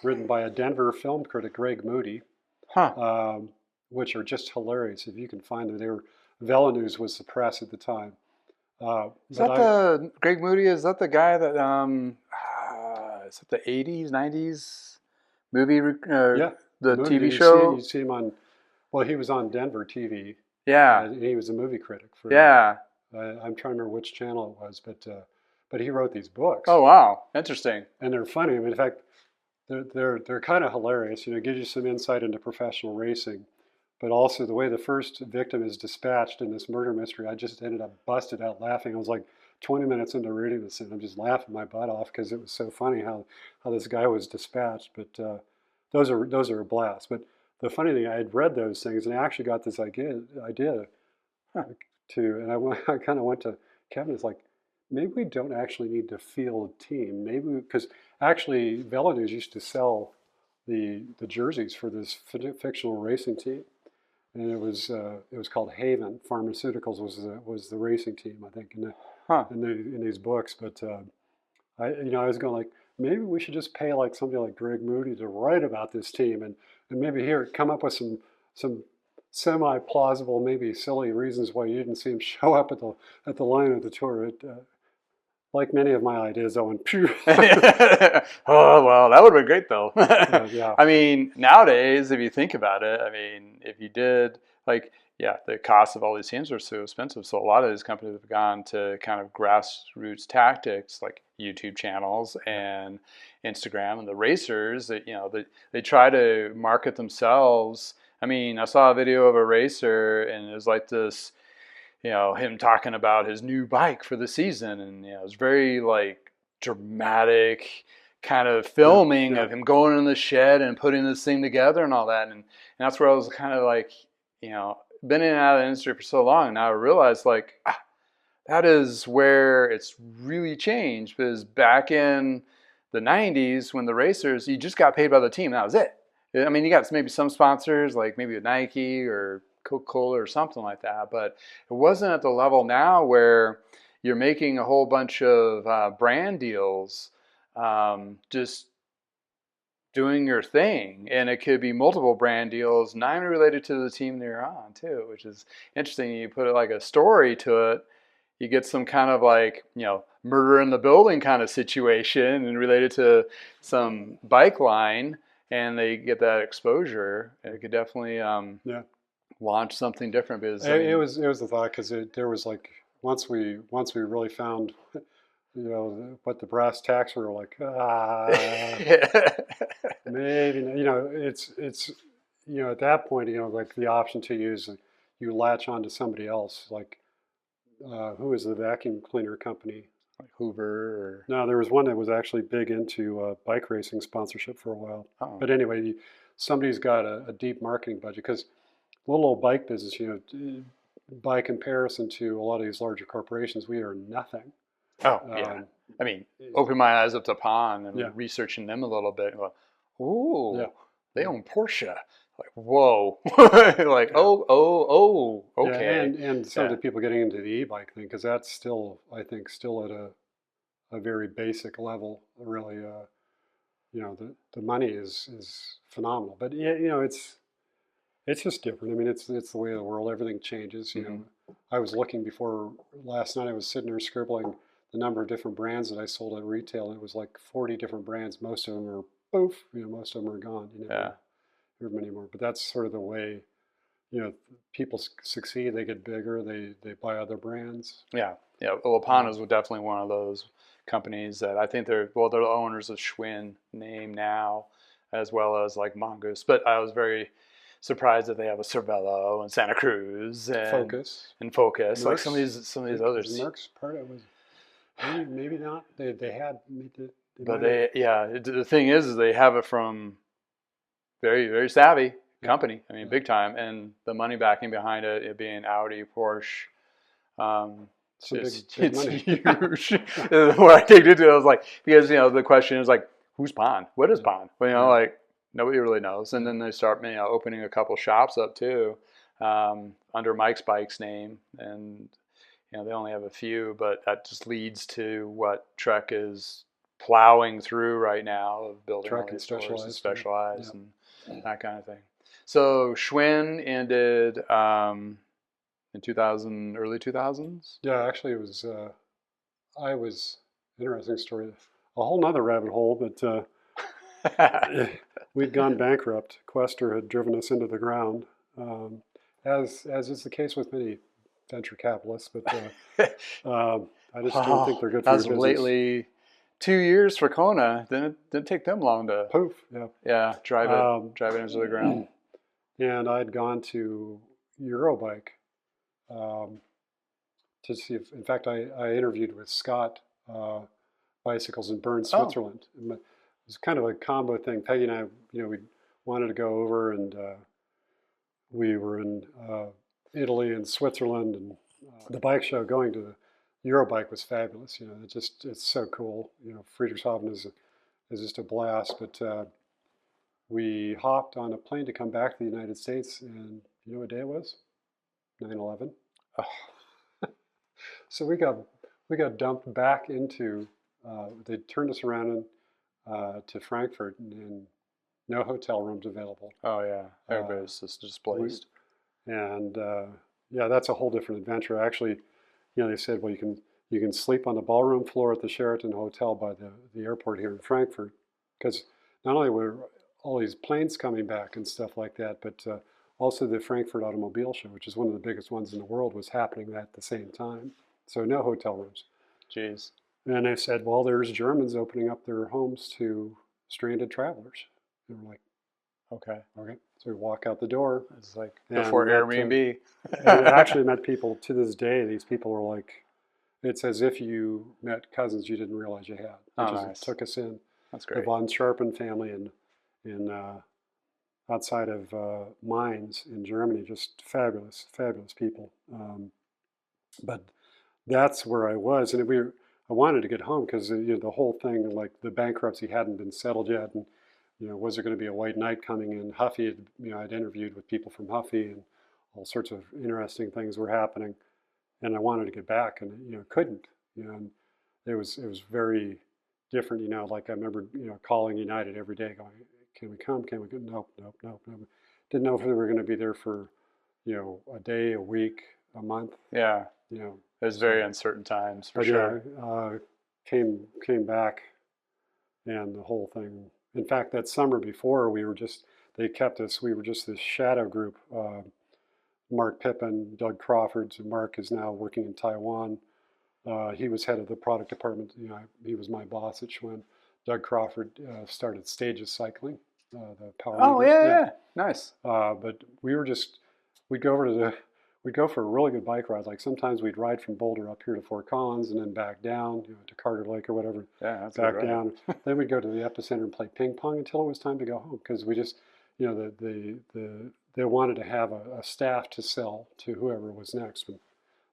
written by a Denver film critic, Greg Moody, Huh. which are just hilarious if you can find them. They were News was the press at the time. Is But that the Greg Moody? Is that the guy that is it the 80s, 90s movie yeah, the Moody. TV You show? see him on. Well, he was on Denver TV, Yeah. and he was a movie critic for. Yeah. I'm trying to remember which channel it was, but he wrote these books. Oh wow, interesting. And they're funny. I mean, in fact, they're kind of hilarious. You know, it gives you some insight into professional racing, but also the way the first victim is dispatched in this murder mystery. I just ended up busted out laughing. I was like 20 minutes into reading this, and I'm just laughing my butt off because it was so funny how this guy was dispatched. But those are a blast. But the funny thing, I had read those things, and I actually got this idea Huh. and I kind of went to Kevin. It's like, maybe we don't actually need to field a team. Maybe because actually News used to sell the jerseys for this fictional racing team, and it was called Haven Pharmaceuticals was the racing team, I think, Huh. in these books. But I was going like, maybe we should just pay like somebody like Greg Moody to write about this team, and maybe here come up with some semi-plausible, maybe silly reasons why you didn't see him show up at the line of the tour. Like many of my ideas, Owen. Oh well, that would have been great though. Yeah. I mean, nowadays, if you think about it, I mean, if you did like, yeah, the cost of all these teams are so expensive. So a lot of these companies have gone to kind of grassroots tactics like YouTube channels and Instagram, and the racers that they try to market themselves. I mean, I saw a video of a racer, and it was like this, him talking about his new bike for the season, and it was very like dramatic kind of filming of him going in the shed and putting this thing together and all that, and that's where I was kind of like, been in and out of the industry for so long, and now I realized like that is where it's really changed, because back in the 90s when the racers, you just got paid by the team, that was it. I mean, you got maybe some sponsors like maybe a Nike or Coca-Cola or something like that, but it wasn't at the level now where you're making a whole bunch of brand deals, just doing your thing, and it could be multiple brand deals not even related to the team that you're on too, which is interesting. You put it like a story to it, you get some kind of like, murder in the building kind of situation and related to some bike line, and they get that exposure. It could definitely launch something different, because it was the thought, because there was like once we really found what the brass tacks were like, maybe it's at that point like the option to use, you latch on to somebody else, like who is the vacuum cleaner company, like Hoover or... No, there was one that was actually big into bike racing sponsorship for a while. Oh. But anyway, somebody's got a deep marketing budget, because little old bike business, by comparison to a lot of these larger corporations, we are nothing. Oh, yeah. I mean, open my eyes up to Pond and researching them a little bit. Like, ooh, they own Porsche. Like, whoa. Like, oh, okay. Yeah, and some of the people getting into the e-bike thing, because that's still, I think, still at a very basic level, really. The money is phenomenal. But, it's just different. I mean, it's the way of the world. Everything changes. I was looking before last night. I was sitting there scribbling the number of different brands that I sold at retail, and it was like 40 different brands. Most of them are poof. Most of them are gone. You never hear of them anymore. But that's sort of the way. People succeed. They get bigger. They buy other brands. Yeah. Well, Pana's was definitely one of those companies that I think they're the owners of Schwinn name now, as well as like Mongoose. But I was very surprised that they have a Cervelo and Santa Cruz and Focus. Merks, like some of these others. Merks part of it was maybe not. They had. But the thing is they have it from very, very savvy company. I mean, big time, and the money backing behind it being Audi, Porsche. It's money. huge. When I take it to, I was like, because the question is like, who's Pond? What is Pond? Well, like nobody really knows. And then they start opening a couple shops up too, under Mike's Bike's name, and they only have a few, but that just leads to what Trek is plowing through right now of building all Trucking these stores and Specialized, Specialized yeah. and that kind of thing. So Schwinn ended in 2000, early 2000s. Yeah, actually, it was. I was interesting story. A whole nother rabbit hole, but we'd gone bankrupt. Quester had driven us into the ground, as is the case with many venture capitalists. But I just don't think they're good for your That's business. lately 2 years for Kona. Didn't take them long to Poof. Yeah. drive it into the ground. And I'd gone to Eurobike to see if, in fact, I interviewed with Scott Bicycles in Bern, Switzerland. And it was kind of a combo thing. Peggy and I, we wanted to go over, and we were in Italy and Switzerland, and the bike show. Going to the Eurobike was fabulous. It's so cool. Friedrichshafen is just a blast. But we hopped on a plane to come back to the United States, and you know what day it was? 9/11. Oh. So we got dumped back into. They turned us around to Frankfurt, and no hotel rooms available. Oh yeah, everybody's just displaced. And yeah, that's a whole different adventure. Actually, they said, well, you can sleep on the ballroom floor at the Sheraton Hotel by the airport here in Frankfurt, because not only were all these planes coming back and stuff like that, but also the Frankfurt Automobile Show, which is one of the biggest ones in the world, was happening at the same time. So no hotel rooms. Jeez. And they said, well, there's Germans opening up their homes to stranded travelers. And we're like, okay. So we walk out the door. It's like before Airbnb. And I actually met people to this day. These people were like, it's as if you met cousins you didn't realize you had. Nice. Took us in. That's great. The von Sharpen family in outside of Mainz in Germany, just fabulous people. But that's where I was, and I wanted to get home because the whole thing, like the bankruptcy hadn't been settled yet, and was there going to be a white knight coming in? Huffy I'd interviewed with people from Huffy, and all sorts of interesting things were happening, and I wanted to get back, and couldn't. And it was very different. Like I remember calling United every day, going, "Can we come? Can we go?" Nope. Didn't know if we were going to be there for a day, a week, a month. Yeah. It was very uncertain times for sure. Yeah, came back, and the whole thing. In fact, that summer before, they kept us. We were just this shadow group. Mark Pippin, Doug Crawford. So Mark is now working in Taiwan. He was head of the product department. He was my boss at Schwinn. Doug Crawford started Stages Cycling, the power. Oh yeah, nice. But we'd go for a really good bike ride. Like sometimes we'd ride from Boulder up here to Fort Collins and then back down to Carter Lake or whatever. Yeah, that's back down. Then we'd go to the epicenter and play ping pong until it was time to go home, because we just, they wanted to have a staff to sell to whoever was next, but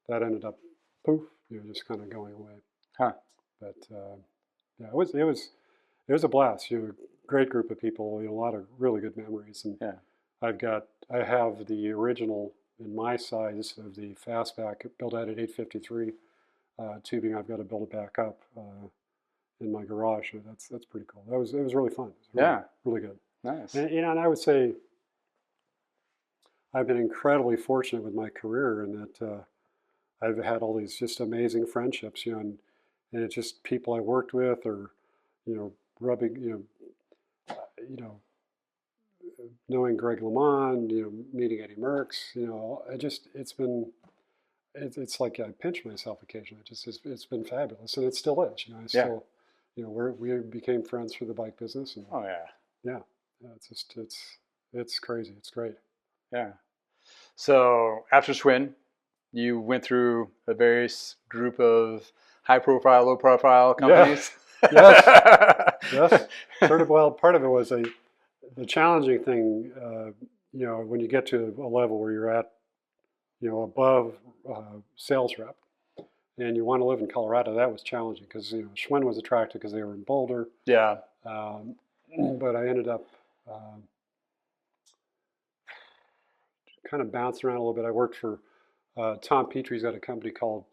that ended up poof, just kind of going away. Huh. But yeah, it was a blast. Great group of people. A lot of really good memories. And yeah, I have the original in my size of the fastback built out at 853 tubing. I've got to build it back up in my garage. So that's pretty cool. It was really fun. Really good. Nice. And I would say I've been incredibly fortunate with my career in that I've had all these just amazing friendships, and it's just people I worked with, or rubbing, knowing Greg LeMond, meeting Eddie Merks, it's like I pinch myself occasionally. It's been fabulous, and it still is. I still, we became friends through the bike business. And, oh yeah. It's crazy. It's great. Yeah. So after Schwinn, you went through a various group of high profile, low profile companies. Yeah. Yes. Sort of. Well, part of it was the challenging thing, when you get to a level where you're at, above sales rep, and you want to live in Colorado, that was challenging because Schwinn was attractive because they were in Boulder. Yeah. But I ended up kind of bouncing around a little bit. I worked for Tom Petrie's got a company called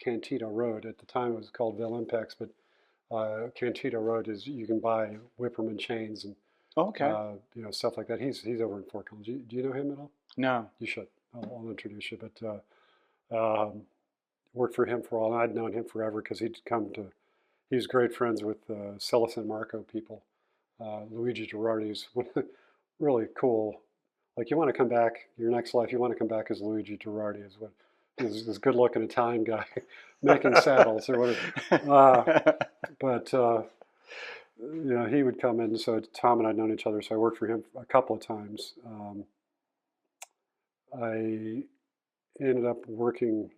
Cantito Road. At the time, it was called Velimpex, but Cantito Road is you can buy Whipperman chains and Okay. stuff like that. He's over in Fort Collins. Do you know him at all? No. You should. I'll introduce you. But worked for him for a while. I'd known him forever because he was great friends with Celis and Marco people. Luigi Girardi's really cool. Like you want to come back, your next life, you want to come back as Luigi Girardi, is what this good-looking Italian guy making saddles or whatever. But he would come in. So Tom and I'd known each other, so I worked for him a couple of times. I ended up working.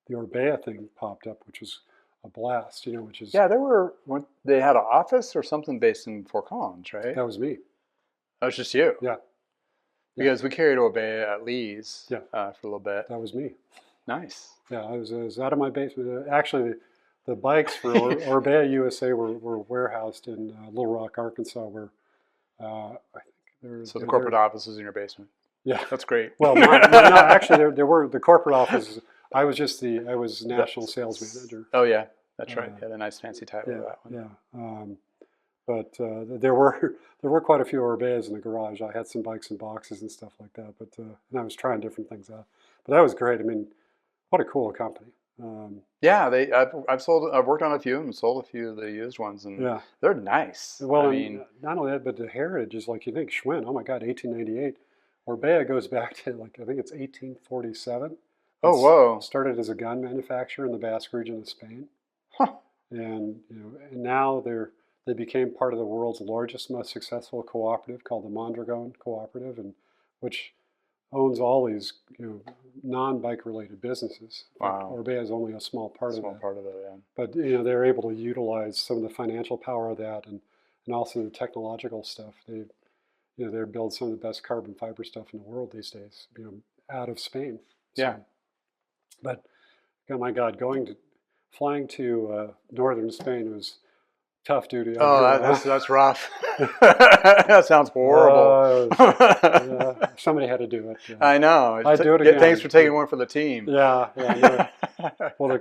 The Orbea thing popped up, which was a blast. Which is they had an office or something based in Fort Collins, right? That was me. That was just you. Yeah. Because we carried Orbea at Lee's for a little bit. That was me. Nice. Yeah, I was out of my basement. Actually, the bikes for Orbea USA were warehoused in Little Rock, Arkansas, where I think So the corporate office was in your basement. Yeah, that's great. Well, no, actually, there were the corporate offices. I was national sales manager. Oh yeah, that's right. You had a nice fancy title for that Yeah. one. But there were quite a few Orbeas in the garage. I had some bikes and boxes and stuff like that. But and I was trying different things out. But that was great. I mean, what a cool company. Yeah, I've worked on a few and sold a few of the used ones, and they're nice. Well, I mean, not only that, but the heritage is like you think Schwinn. Oh my God, 1898. Orbea goes back to I think it's 1847. Oh, whoa! Started as a gun manufacturer in the Basque region of Spain, and and now they became part of the world's largest, most successful cooperative called the Mondragon Cooperative, and which owns all these non-bike related businesses. Wow! Orbea is only a small part of that. Yeah. But they're able to utilize some of the financial power of that, and also the technological stuff. They build some of the best carbon fiber stuff in the world these days. Out of Spain. Yeah. But, oh my God, flying to northern Spain was tough duty. Oh, that's rough. That sounds horrible. Somebody had to do it. I know. I'd do it again. Thanks for taking one for the team. Yeah. Well,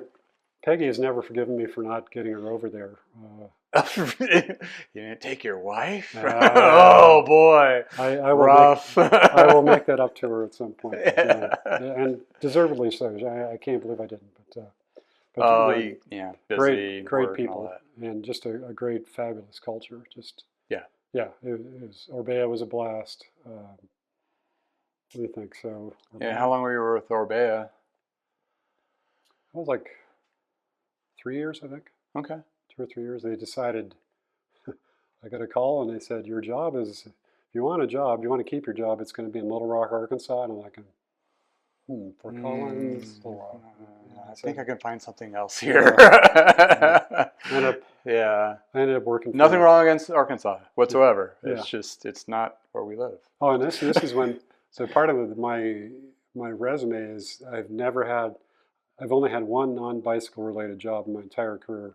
Peggy has never forgiven me for not getting her over there. You didn't take your wife? Oh boy, I will rough. I will make that up to her at some point, and deservedly so. I can't believe I didn't. But busy, great people, and just a great, fabulous culture. Orbea was a blast. What do you think? So yeah, how long were you with Orbea? It was like 3 years, I think. Okay. 2 or 3 years. They decided, I got a call and they said, your job is, if you want a job, you want to keep your job, it's going to be in Little Rock, Arkansas. And I'm like, Fort Collins, Little Rock. I think I can find something else here. I ended up working. Nothing wrong against Arkansas whatsoever. It's just, it's not where we live. Oh, and this is when, so part of my resume is I've only had one non-bicycle related job in my entire career.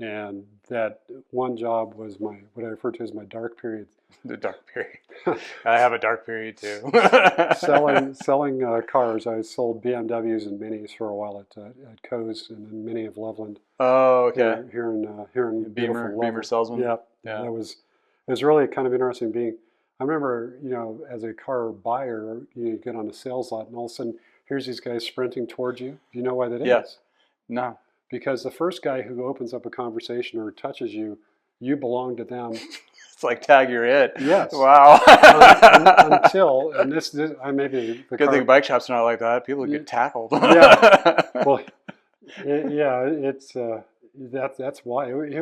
And that one job was what I refer to as my dark period. The dark period. I have a dark period too. selling cars. I sold BMWs and Minis for a while at Craze and then Mini of Loveland. Oh, okay. Here in Beamer salesman. Yeah. It was really kind of interesting I remember, as a car buyer, you get on a sales lot and all of a sudden here's these guys sprinting towards you. Do you know why that is? Yes. No. Because the first guy who opens up a conversation or touches you, you belong to them. It's like tag you're it. Yes. Wow. Until I may be the good thing bike shops are not like that. People get tackled. Yeah. Well, it's that's why it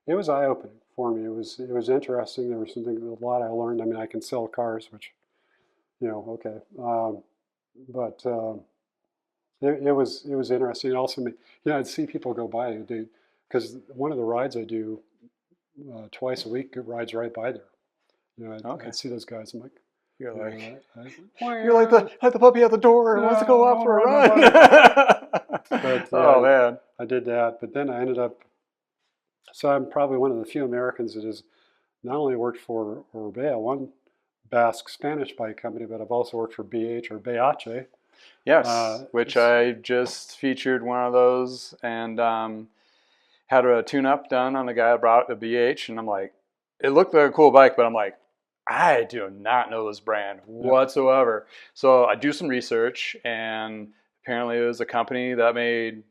was eye opening for me. It was interesting. There was a lot I learned. I mean, I can sell cars, which okay, but. It was interesting. And also, I'd see people go by because one of the rides I do twice a week rides right by there. I'd see those guys. I'm like, you're like the puppy at the door who wants to go out for a run. Man, I did that, but then I ended up. So I'm probably one of the few Americans that has not only worked for Orbea, one Basque Spanish bike company, but I've also worked for BH or BH. Yes, which I just featured one of those, and had a tune-up done on the guy that brought the BH, and I'm like, it looked like a cool bike, but I'm like, I do not know this brand whatsoever. So I do some research, and apparently it was a company that made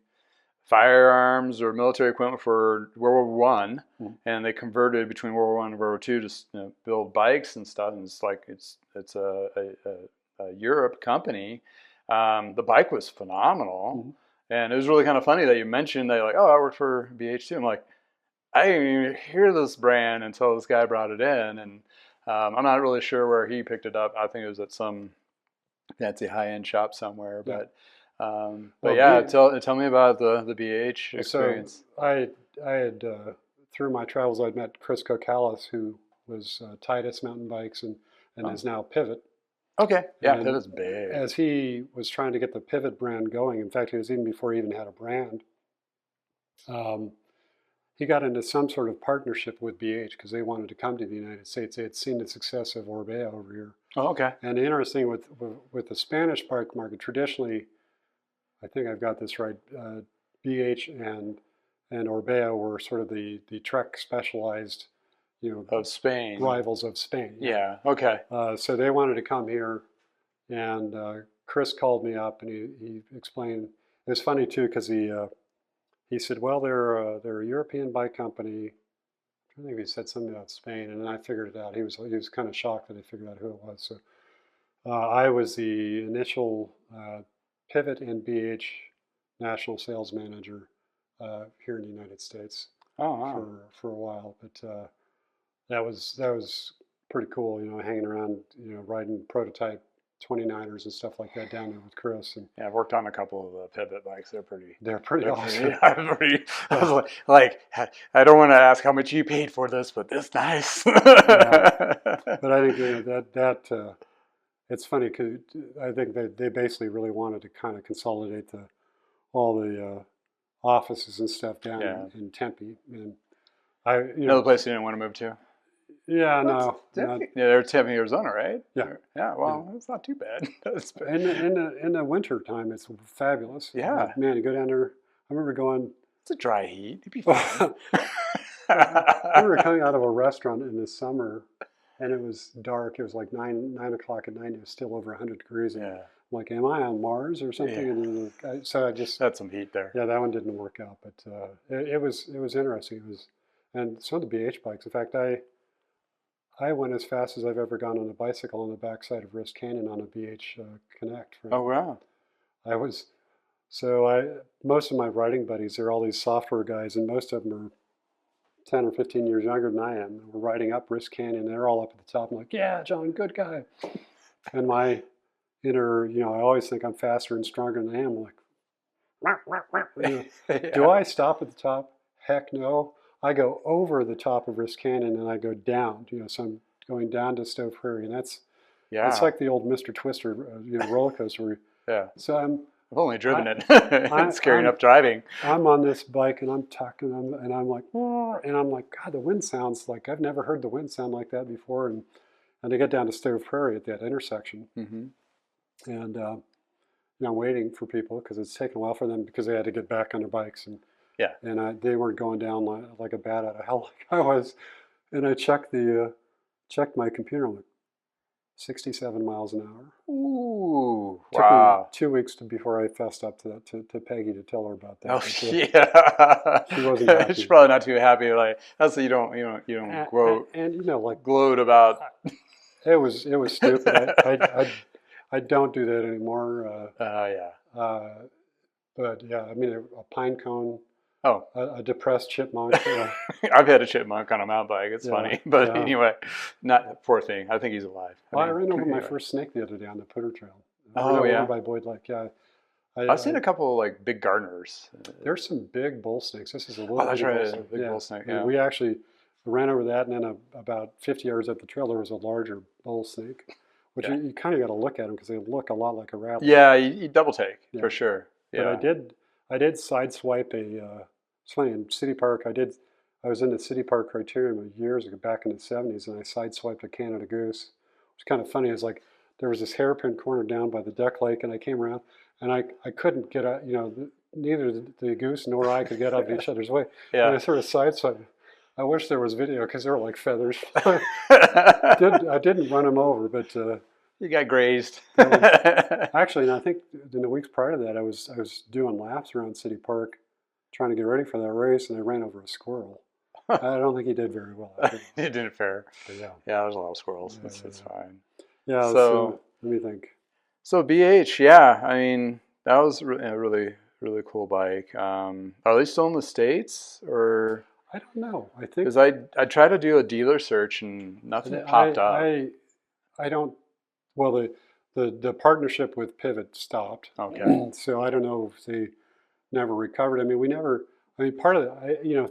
firearms or military equipment for World War One, and they converted between World War One and World War Two to build bikes and stuff. And it's like it's a Europe company. The bike was phenomenal, and it was really kind of funny that you mentioned that, like, oh, I work for BH too. I'm like, I didn't even hear this brand until this guy brought it in, and I'm not really sure where he picked it up. I think it was at some fancy high-end shop somewhere, but. But yeah, tell me about the BH experience. So I had through my travels, I'd met Chris Kokalis, who was Titus Mountain Bikes and is now Pivot. Okay, yeah, and Pivot's big. As he was trying to get the Pivot brand going, in fact, it was even before he even had a brand. He got into some sort of partnership with BH because they wanted to come to the United States. They had seen the success of Orbea over here. Oh, okay. And interesting with the Spanish bike market, traditionally, I think I've got this right. BH and Orbea were sort of the Trek specialized, of Spain, rivals of Spain. Yeah. Okay. So they wanted to come here, and Chris called me up and he explained. It was funny too because he said, well, they're a European bike company. I think he said something about Spain, and then I figured it out. He was kind of shocked that I figured out who it was. So I was the initial Pivot and BH national sales manager here in the United States for a while, but that was pretty cool. Hanging around, riding prototype 29ers and stuff like that down there with Chris. And yeah, I've worked on a couple of Pivot bikes. They're pretty awesome. I was like, I don't want to ask how much you paid for this, but it's nice. But I think that it's funny because I think they basically really wanted to kind of consolidate all the offices and stuff down in Tempe. And another place you didn't want to move to? Yeah, no. They're Tempe, Arizona, right? Yeah. Yeah. Well, it's not too bad. In the winter time, it's fabulous. Yeah. Man, you go down there. I remember going. It's a dry heat. It'd be fine. I remember coming out of a restaurant in the summer, and it was dark. It was like 9 o'clock at night. And it was still over 100 degrees. And I'm like, am I on Mars or something? Yeah. And so I just had some heat there. Yeah, that one didn't work out, but it was interesting. And some of the BH bikes. In fact, I went as fast as I've ever gone on a bicycle on the backside of Wrist Canyon on a BH Connect. Oh wow! Most of my riding buddies, they're all these software guys, and most of them are 10 or 15 years younger than I am. We're riding up Wrist Canyon. They're all up at the top. I'm like, yeah, John, good guy. And my inner, I always think I'm faster and stronger than I am. I'm like, do I stop at the top? Heck no. I go over the top of Wrist Canyon and I go down. So I'm going down to Stove Prairie, and it's like the old Mr. Twister, roller coaster. Yeah. So I've only driven it. It's scary enough driving. I'm on this bike and I'm tucking, and I'm like, God, the wind sounds like I've never heard the wind sound like that before. And I get down to Stove Prairie at that intersection, and I'm waiting for people because it's taken a while for them because they had to get back on their bikes and. Yeah, and they weren't going down like a bat out of hell like I was, and I checked my computer. I'm like, 67 miles an hour. Ooh, wow! Took me 2 weeks before I fessed up to Peggy to tell her about that. Oh yeah, she wasn't happy. She's probably not too happy. Like that's you don't gloat and gloat about. It was stupid. I don't do that anymore. But yeah, I mean a pine cone. Oh, a depressed chipmunk. I've had a chipmunk on a mountain bike. It's funny, but anyway, not poor thing. I think he's alive. I ran over my first snake the other day on the Putter Trail. Over by Boyd Lake. Yeah, I've seen a couple of, like big gardeners. There's some big bull snakes. This is a little. Oh, that's right, big bull snake. Yeah, we actually ran over that, and then about 50 yards up the trail, there was a larger bull snake, which you kind of got to look at them because they look a lot like a rattler. Yeah, you double take for sure. Yeah, but I did sideswipe it's funny, in City Park, I was in the City Park Criterium years ago, back in the 70s, and I sideswiped a Canada goose. It's kind of funny. It's like there was this hairpin corner down by the duck lake, and I came around, and I couldn't get out. Neither the goose nor I could get out of each other's way. Yeah. And I sort of sideswiped. I wish there was video because they were like feathers. I didn't run them over, but you got grazed. Actually, and I think in the weeks prior to that, I was doing laps around City Park, trying to get ready for that race, and I ran over a squirrel. I don't think he did very well. He did fair. Yeah. Yeah, there's a lot of squirrels. Yeah, That's fine. Yeah. So let me think. So BH, yeah, I mean that was a really cool bike. Are they still in the States or? I don't know. I think because I tried to do a dealer search and nothing popped up. I don't. Well, the partnership with Pivot stopped. Okay. So I don't know if they never recovered. I mean, we never. I mean, part of it,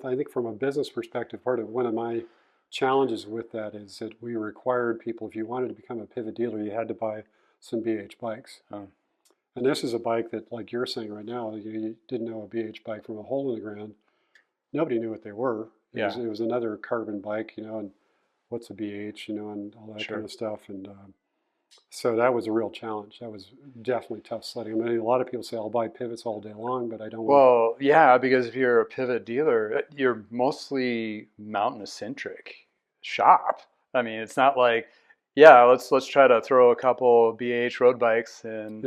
I think from a business perspective, one of my challenges with that is that we required people, if you wanted to become a Pivot dealer, you had to buy some BH bikes. Oh. And this is a bike that, like you're saying right now, you didn't know a BH bike from a hole in the ground. Nobody knew what they were. It was another carbon bike, and what's a BH, and all that kind of stuff. And so that was a real challenge. That was definitely tough sledding. I mean, a lot of people say I'll buy Pivots all day long, but I don't. Well, yeah, because if you're a Pivot dealer, you're mostly mountain-centric shop. I mean, it's not like, yeah, let's try to throw a couple BH road bikes and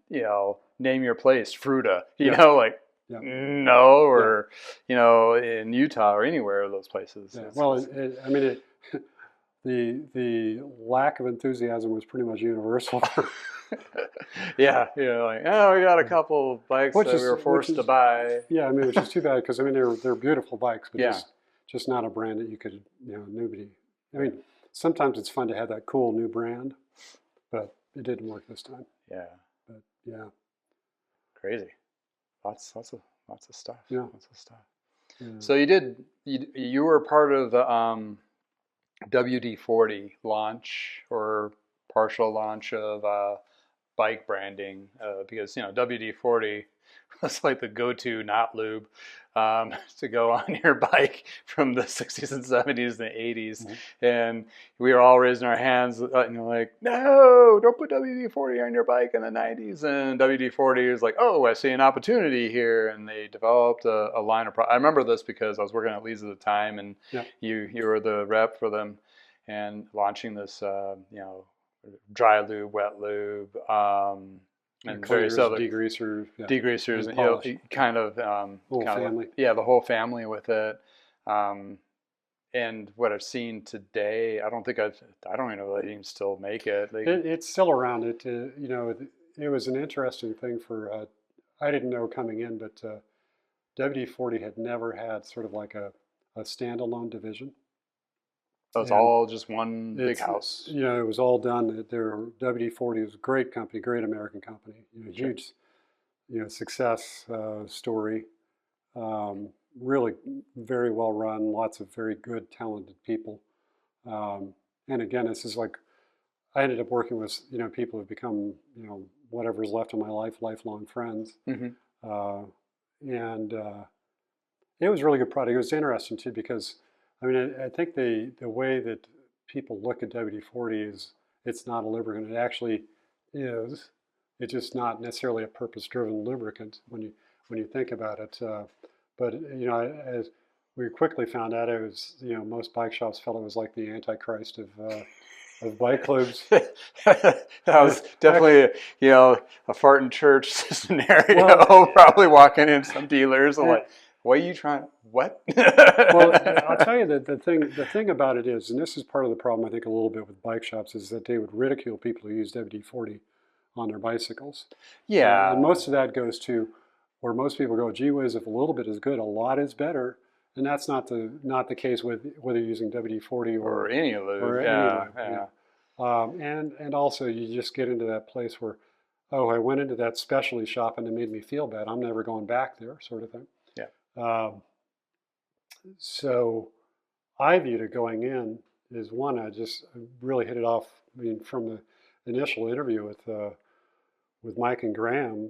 name your place Fruta. No, or in Utah or anywhere of those places. Yeah. Well, I mean, the lack of enthusiasm was pretty much universal. Yeah, we got a couple bikes that we were forced to buy. Yeah, I mean, which is too bad because I mean they're beautiful bikes, but just not a brand that you could nobody. I mean, sometimes it's fun to have that cool new brand, but it didn't work this time. Yeah, but yeah, crazy. Lots of stuff. Yeah. Lots of stuff. Yeah. So you were part of the WD-40 launch or partial launch of bike branding because WD-40 was like the go-to not lube to go on your bike from the 60s and 70s and the 80s. Mm-hmm. And we were all raising our hands like, no, don't put WD-40 on your bike in the 90s. And WD-40 was like, oh, I see an opportunity here. And they developed a line of I remember this because I was working at Lee's at the time, and you were the rep for them and launching this dry lube, wet lube, and various other degreasers, and kind of family. The whole family with it. And what I've seen today, I don't even know that you can still make it. It's still around. It was an interesting thing for. I didn't know coming in, but WD-40 had never had sort of like a standalone division. So it's all just one big house. It was all done. WD-40 was a great company, great American company. Huge, success story. Really very well run. Lots of very good, talented people. And again, this is like I ended up working with people who've become whatever's left of my life, lifelong friends. Mm-hmm. And it was a really good product. It was interesting too because. I mean, I think the way that people look at WD-40 is it's not a lubricant. It actually is. It's just not necessarily a purpose-driven lubricant when you think about it. But as we quickly found out, it was most bike shops felt it was like the Antichrist of bike lubes. That was definitely a fart in church scenario. Well, probably walking in some dealers and like. What are you trying? What? Well, I'll tell you that the thing about it is, and this is part of the problem I think a little bit with bike shops, is that they would ridicule people who use WD-40 on their bicycles. Yeah. And most of that goes to where most people go, gee whiz, if a little bit is good, a lot is better. And that's not the case with whether you're using WD-40 or any lube. Or yeah. Any lube. And also you just get into that place where, oh, I went into that specialty shop and it made me feel bad. I'm never going back there, sort of thing. So I viewed it going in as one, I really hit it off. I mean, from the initial interview with Mike and Graham,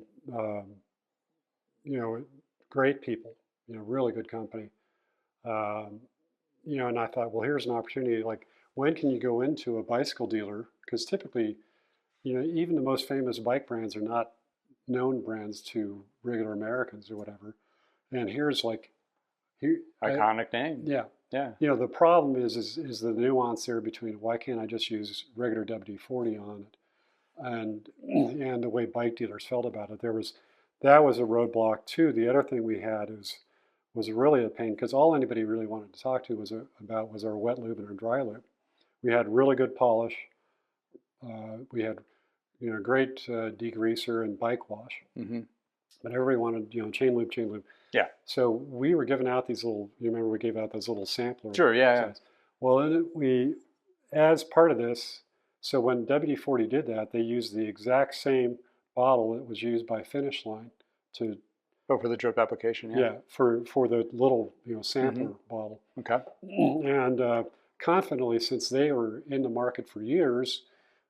great people, really good company. And I thought, well, here's an opportunity. Like when can you go into a bicycle dealer? Because typically, even the most famous bike brands are not known brands to regular Americans or whatever. And here's like, iconic name. Yeah. Yeah. The problem is the nuance there between why can't I just use regular WD-40 on it, and the way bike dealers felt about it. That was a roadblock too. The other thing we had was really a pain because all anybody really wanted to talk to was our wet lube and our dry lube. We had really good polish. We had great degreaser and bike wash. Mm-hmm. But everybody wanted chain lube. Yeah. So we were giving out these little. You remember we gave out those little samplers. Sure. Yeah. Well, as part of this, so when WD-40 did that, they used the exact same bottle that was used by Finish Line to. Oh, for the drip application. Yeah. For the little sampler mm-hmm. bottle. Okay. And confidently, since they were in the market for years,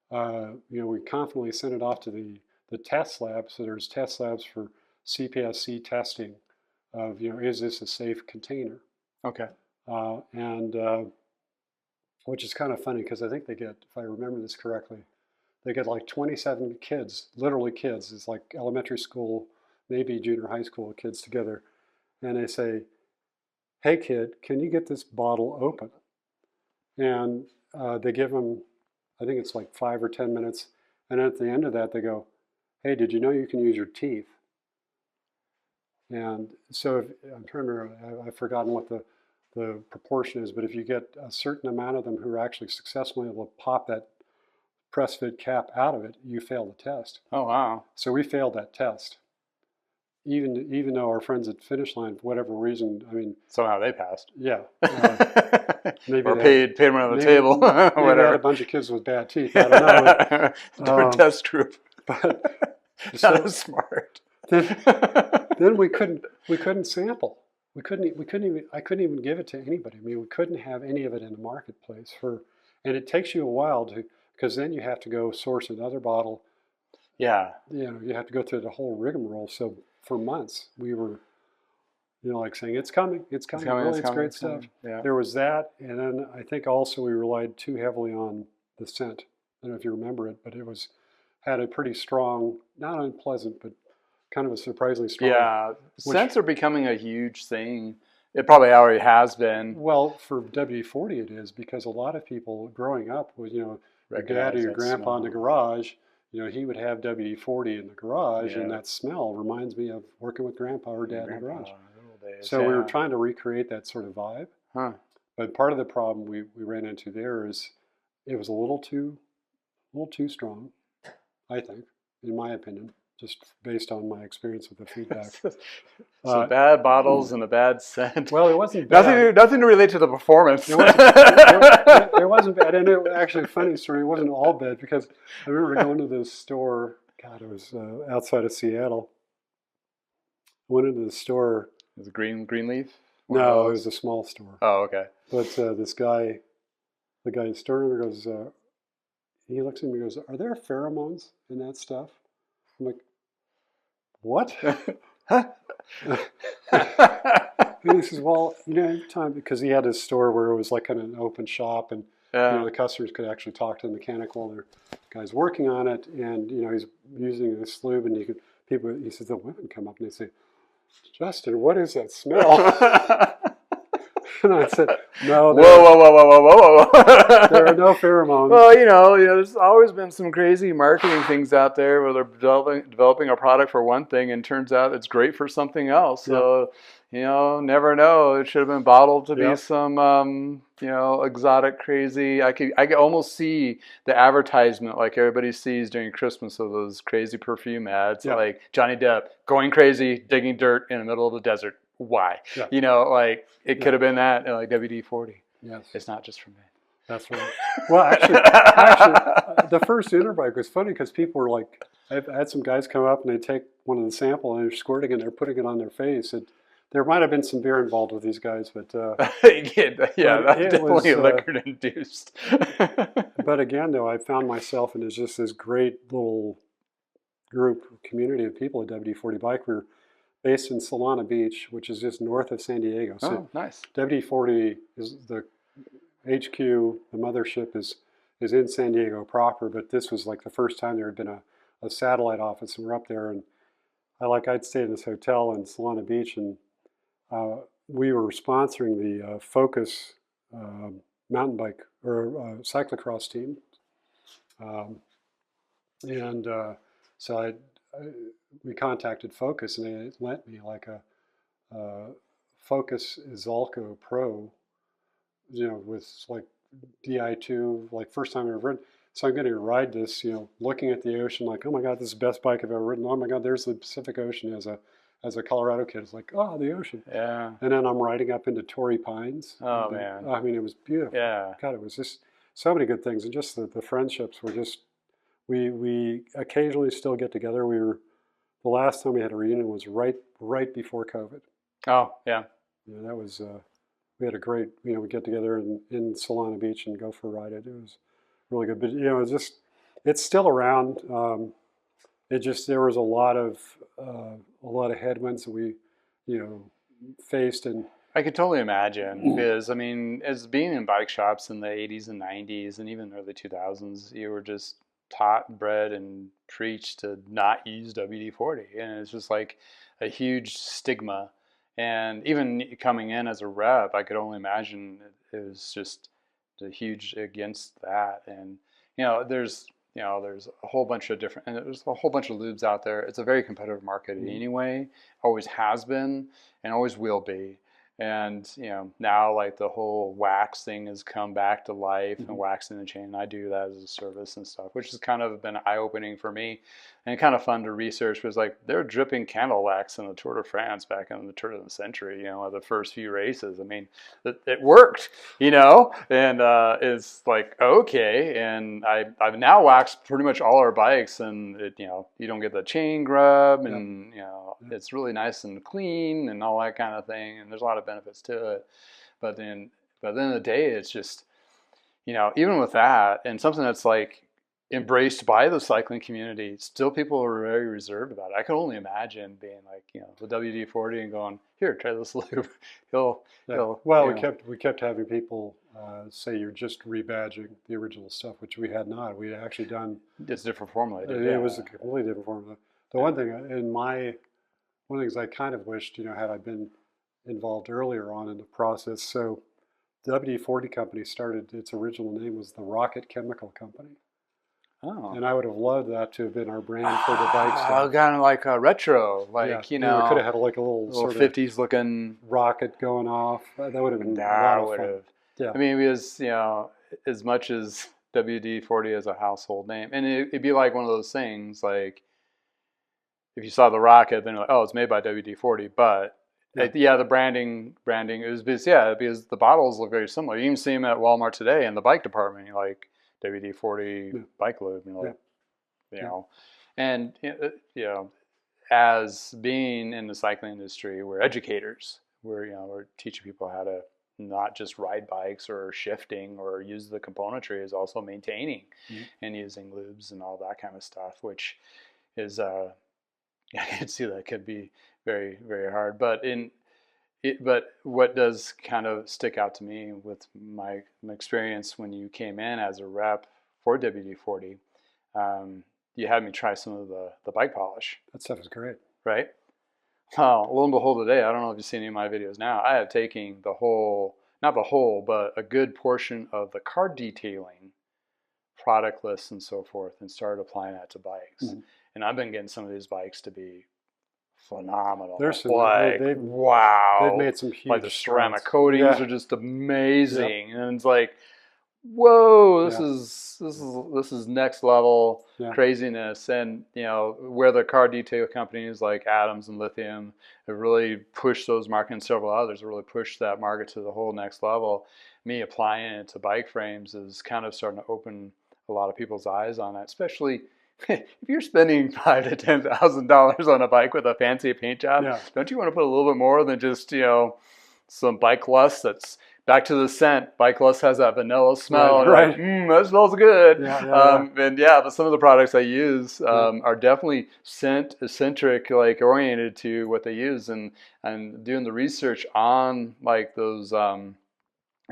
we confidently sent it off to the test lab. So there's test labs for CPSC testing of, is this a safe container? Okay. And which is kind of funny because I think they get, if I remember this correctly, they get like 27 kids, literally kids. It's like elementary school, maybe junior high school kids together. And they say, hey kid, can you get this bottle open? And they give them, I think it's like 5 or 10 minutes. And at the end of that, they go, hey, did you know you can use your teeth? And so I'm trying to remember, I've forgotten what the proportion is, but if you get a certain amount of them who are actually successfully able to pop that press fit cap out of it, you fail the test. Oh, wow. So we failed that test. Even though our friends at Finish Line, for whatever reason, I mean... Somehow they passed. Yeah. Maybe or paid them on the table. Maybe whatever. had a bunch of kids with bad teeth. I don't know. Different test group. But not as smart. Then we couldn't sample. I couldn't even give it to anybody. I mean, we couldn't have any of it in the marketplace and it takes you a while because then you have to go source another bottle. Yeah. You have to go through the whole rigmarole. So for months we were, like saying, it's coming. It's great stuff. Yeah. There was that. And then I think also we relied too heavily on the scent. I don't know if you remember it, but had a pretty strong, not unpleasant, but kind of a surprisingly strong. Yeah, scents are becoming a huge thing. It probably already has been. Well, for WD-40 it is, because a lot of people growing up with, your dad or your grandpa in the garage, he would have WD-40 in the garage, and that smell reminds me of working with grandpa or dad in the garage. So we were trying to recreate that sort of vibe. Huh. But part of the problem we ran into there is it was a little too strong, I think, in my opinion. Just based on my experience with the feedback. Some bad bottles and a bad scent. Well, it wasn't bad. Nothing to relate to the performance. It wasn't bad. And it actually, funny story, it wasn't all bad because I remember going to this store, God, it was outside of Seattle. I went into the store. Was it Greenleaf? No, it was a small store. Oh, okay. But this guy, the guy in the store goes, he looks at me and goes, are there pheromones in that stuff? I'm like, what? And he says, well, time, because he had his store where it was like kind of an open shop, and the customers could actually talk to the mechanic while the guy's working on it, and he's using this lube, and he says the women come up and they say, Justin, what is that smell? And I said, no. Whoa. There are no pheromones. Well, there's always been some crazy marketing things out there where they're developing a product for one thing and turns out it's great for something else. So, never know. It should have been bottled to be some, exotic, crazy. I could almost see the advertisement like everybody sees during Christmas of those crazy perfume ads, like Johnny Depp going crazy, digging dirt in the middle of the desert. Why? Yeah. It could have been that, like WD-40. Yes. It's not just for men. That's right. Well, actually, the first Interbike was funny because people were like, I had some guys come up and they take one of the sample and they're squirting and they're putting it on their face. There might have been some beer involved with these guys, but definitely liquor induced. But again, though, I found myself in just this great little community of people at WD-40 Bike. We're based in Solana Beach, which is just north of San Diego. So nice. WD-40 is HQ, the mothership is in San Diego proper, but this was like the first time there had been a satellite office, and we're up there, and I'd stayed in this hotel in Solana Beach, and we were sponsoring the Focus mountain bike or cyclocross team, and so we contacted Focus, and they lent me like a Focus Zalco Pro, with like Di2, like first time I've ever ridden. So I'm going to ride this, looking at the ocean, like, oh my God, this is the best bike I've ever ridden. Oh my God, there's the Pacific Ocean as a Colorado kid. It's like, oh, the ocean. Yeah. And then I'm riding up into Torrey Pines. Oh man. I mean, it was beautiful. Yeah. God, it was just so many good things, and just the friendships were just. We occasionally still get together. The last time we had a reunion was right before COVID. Oh yeah. Yeah, that was. We had a great, we get together in Solana Beach and go for a ride. It was really good, but it's still around. There was a lot of headwinds that we, faced, and I could totally imagine, because I mean, as being in bike shops in the 80s and 90s and even early 2000s, you were just taught, bred, and preached to not use WD-40, and it's just like a huge stigma. And even coming in as a rep, I could only imagine it was just a huge against that. And there's a whole bunch of different, and there's a whole bunch of lubes out there. It's a very competitive market anyway, always has been, and always will be. And now like the whole wax thing has come back to life, and waxing the chain. I do that as a service and stuff, which has kind of been eye-opening for me, and kind of fun to research. Was like they're dripping candle wax in the Tour de France back in the turn of the century. The first few races. I mean, it worked. And it's like okay. And I've now waxed pretty much all our bikes, and you don't get the chain grub, and it's really nice and clean and all that kind of thing. And there's a lot of benefits to it, but then at the end of the day, it's just even with that, and something that's like embraced by the cycling community, still people are very reserved about it. I can only imagine being like the WD-40 and going, here, try this lube. We kept having people say you're just rebadging the original stuff, which we had not. We had actually done. It's different formulated. It was a completely different formula. The one thing one of the things I kind of wished, had I been involved earlier on in the process. So the WD-40 company started, its original name was the Rocket Chemical Company. Oh. And I would have loved that to have been our brand for the bikes. Kind of like a retro, like, we could have had like a little sort 50s looking rocket going off. That would have been that would have. Yeah. I mean, because, as much as WD-40 is a household name, and it'd be like one of those things, like, if you saw the rocket, then you're like, oh, it's made by WD-40, but the branding is because the bottles look very similar. You even see them at Walmart today in the bike department. You're like WD-40 bike lube, and as being in the cycling industry, we're educators. We're teaching people how to not just ride bikes or shifting or use the componentry, is also maintaining and using lubes and all that kind of stuff, which is I can see that could be very, very hard. But but what does kind of stick out to me with my experience when you came in as a rep for WD-40, you had me try some of the bike polish. That stuff is great. Right? Well, lo and behold, today, I don't know if you've seen any of my videos now, I have taken not the whole, but a good portion of the card detailing product lists and so forth, and started applying that to bikes. And I've been getting some of these bikes to be phenomenal. They've made some huge, like the ceramic coatings are just amazing, and it's like, whoa, this is next level craziness. And where the car detail companies like Adams and Lithium have really pushed those markets, and several others have really pushed that market to the whole next level, me applying it to bike frames is kind of starting to open a lot of people's eyes on that, especially if you're spending $5,000 to $10,000 on a bike with a fancy paint job. Don't you want to put a little bit more than just some Bike Lust? That's back to the scent. Bike Lust has that vanilla smell, right. And that smells good. But some of the products I use are definitely scent-centric, like oriented to what they use, and doing the research on like those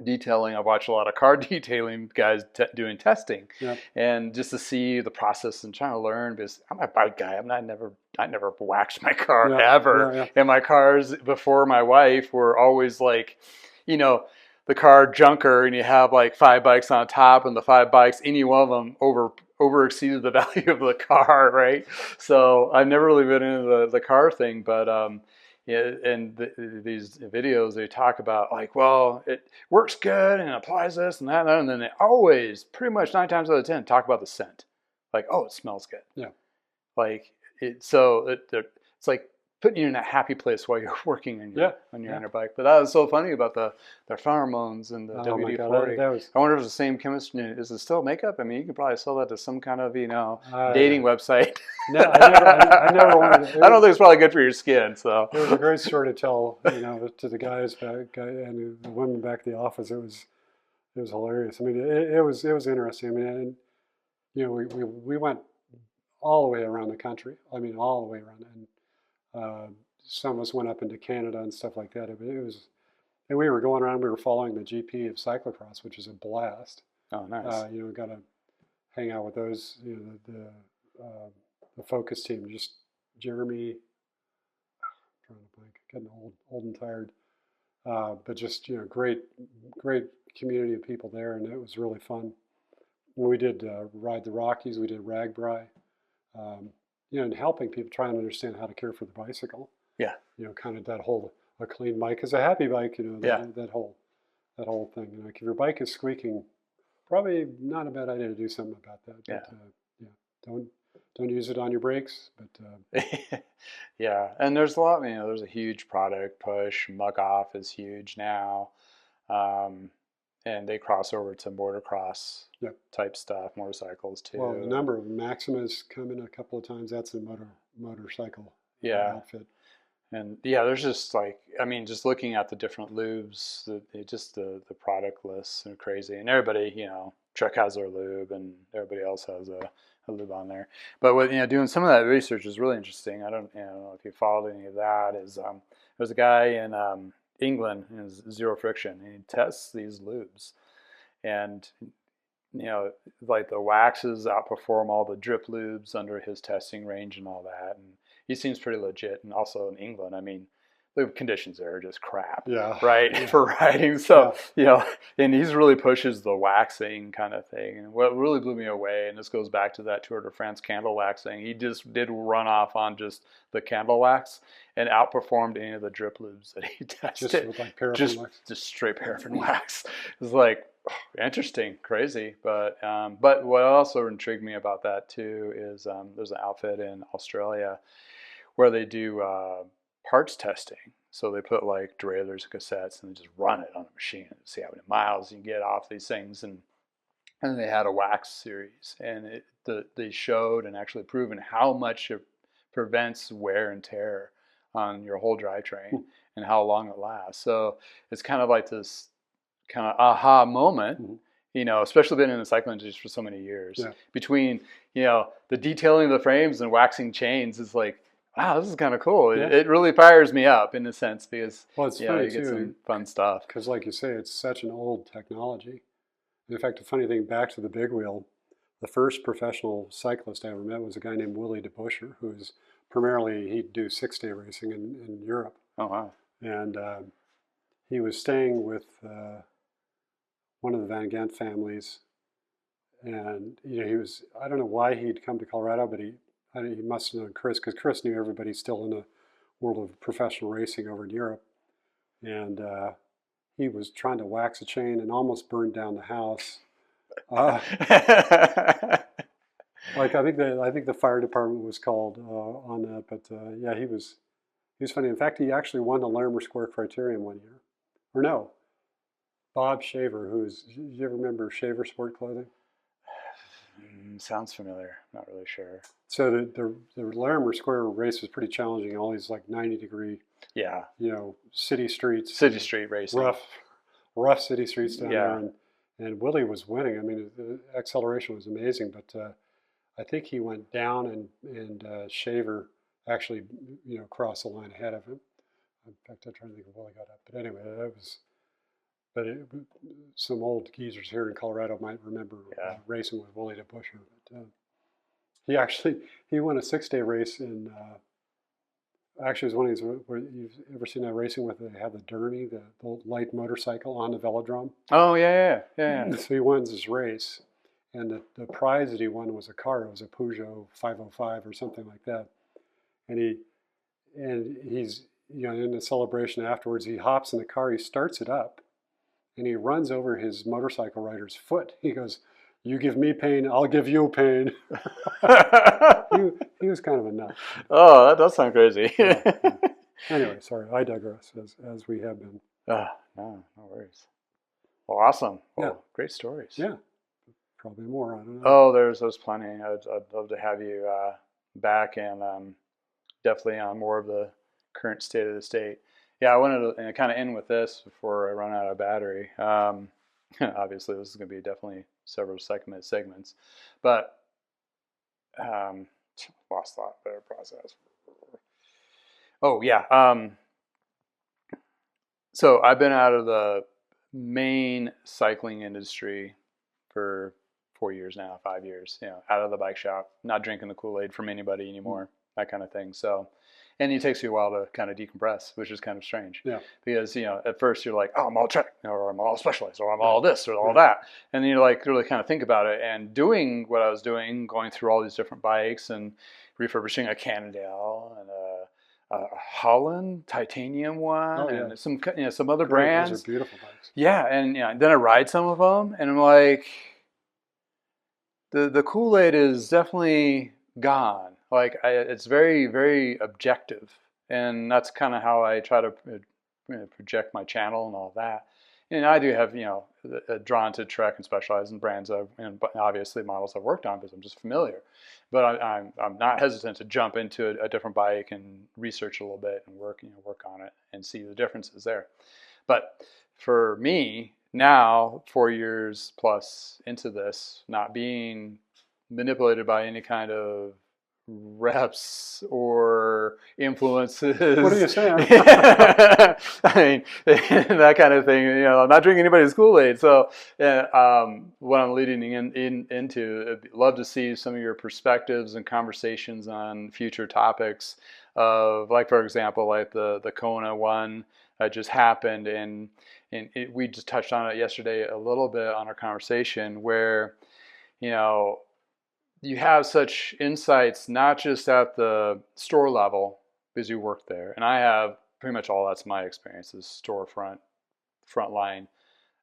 detailing. I watch a lot of car detailing guys doing testing, Yeah. and just to see the process and trying to learn, because I'm a bike guy. I never waxed my car ever. Yeah. And my cars before my wife were always like, the car junker, and you have like 5 bikes on top, and the 5 bikes, any one of them over exceeded the value of the car, right? So I've never really been into the car thing, but yeah, and these videos, they talk about like, well, it works good and it applies this and that, and then they always, pretty much 9 times out of 10, talk about the scent, like, oh, it smells good. Yeah. Like it's like putting you in a happy place while you're working on your on your bike. But that was so funny about the pheromones and the WD-40. I wonder if it's the same chemistry. Is it still makeup? I mean, you could probably sell that to some kind of dating website. No, I never wanted. I don't think it's probably good for your skin. So it was a great story to tell, to the guys back and the women back at the office. It was hilarious. I mean, it was interesting. I mean, and we went all the way around the country. I mean, all the way around, and some of us went up into Canada and stuff like that. And we were going around. We were following the GP of cyclocross, which is a blast. Oh, nice. Got to hang out with those. The focus team, just Jeremy. I'm trying to blank, getting old and tired. But just great community of people there, and it was really fun. We did ride the Rockies. We did Ragbri. And helping people try and understand how to care for the bicycle. Yeah. Kind of that whole a clean bike is a happy bike. That whole thing. If your bike is squeaking, probably not a bad idea to do something about that. Yeah. But, don't use it on your brakes. But yeah, and there's a lot. There's a huge product push. Muck Off is huge now. And they cross over to motocross type stuff, motorcycles too. Well, the number of Maxima's come in a couple of times. That's a motorcycle outfit. And there's just just looking at the different lubes, the product lists are crazy. And everybody, Trek has their lube, and everybody else has a lube on there. But with doing some of that research is really interesting. I don't know if you followed any of that. There's a guy in England, is Zero Friction, and he tests these lubes, and like the waxes outperform all the drip lubes under his testing range and all that, and he seems pretty legit. And also in England, I mean, the conditions there are just crap, for riding. So and he's really pushes the waxing kind of thing. And what really blew me away, and this goes back to that Tour de France candle waxing, he just did run off on just the candle wax and outperformed any of the drip lubes that he tested. Just with like paraffin wax? Just straight paraffin wax. It's like interesting, crazy. But what also intrigued me about that too is there's an outfit in Australia where they do parts testing. So they put like derailleurs and cassettes and they just run it on the machine and see how many miles you can get off these things. And they had a wax series, and they showed and actually proven how much it prevents wear and tear on your whole drivetrain and how long it lasts. So it's kind of like this kind of aha moment, especially been in the cycling industry for so many years. Between, the detailing of the frames and waxing chains is like, wow, this is kind of cool. It really fires me up in a sense because it's funny you get some fun stuff. Because like you say, it's such an old technology. In fact, the funny thing, back to the big wheel, the first professional cyclist I ever met was a guy named Willie DeBuscher, who's primarily, he'd do 6-day racing in Europe. Oh, wow. And he was staying with one of the Van Gent families. And, he was, I don't know why he'd come to Colorado, but he must have known Chris, because Chris knew everybody still in the world of professional racing over in Europe. And he was trying to wax a chain and almost burned down the house. Like I think the fire department was called on that, but he was funny. In fact, he actually won the Larimer Square Criterium one year, or no, Bob Shaver, you ever remember Shaver Sport Clothing? Sounds familiar. Not really sure. So the Larimer Square race was pretty challenging. All these like 90-degree, city streets, city street racing, rough city streets down there, and Willie was winning. I mean, the acceleration was amazing, but I think he went down and Shaver actually crossed the line ahead of him. In fact, I'm trying to think of what he got up, but anyway, but some old geezers here in Colorado might remember racing with Willie DeBuscher. But he won a 6-day race in. Actually, it was one of these where you've ever seen that racing with they have the Derny, the light motorcycle on the velodrome. Oh yeah. So he wins this race, and the prize that he won was a car. It was a Peugeot 505 or something like that. And he's in the celebration afterwards. He hops in the car. He starts it up, and he runs over his motorcycle rider's foot. He goes, "You give me pain, I'll give you pain." he was kind of a nut. Oh, that does sound crazy. Yeah. Anyway, sorry, I digress, as we have been. No worries. Well, awesome. Well, great stories. Yeah, probably more. I don't know. Oh, there's plenty. I'd love to have you back and definitely on more of the current state of the state. Yeah, I wanted to kind of end with this before I run out of battery. Obviously, this is going to be definitely several segments, but lost thought, better process. Oh yeah. So I've been out of the main cycling industry for 4 years now, 5 years. Out of the bike shop, not drinking the Kool-Aid from anybody anymore, that kind of thing. So. And it takes you a while to kind of decompress, which is kind of strange. Yeah. Because, at first you're like, oh, I'm all Trek, or I'm all Specialized, or I'm all this, or all that. And then you really kind of think about it. And doing what I was doing, going through all these different bikes and refurbishing a Cannondale and a Holland titanium one and some other brands. Those are beautiful bikes. Yeah. And then I ride some of them and I'm like, the Kool-Aid is definitely gone. It's very, very objective, and that's kind of how I try to project my channel and all that. And I do have, drawn to Trek and Specialized and brands and obviously models I've worked on because I'm just familiar. But I'm not hesitant to jump into a different bike and research a little bit and work on it and see the differences there. But for me now, 4 years plus into this, not being manipulated by any kind of reps or influences. What are you saying? I mean, that kind of thing. I'm not drinking anybody's Kool-Aid. So, what I'm leading into, I'd love to see some of your perspectives and conversations on future topics of, for example, the Kona one that just happened, and we just touched on it yesterday a little bit on our conversation, where you have such insights, not just at the store level, because you work there. And I have pretty much all that's my experience is frontline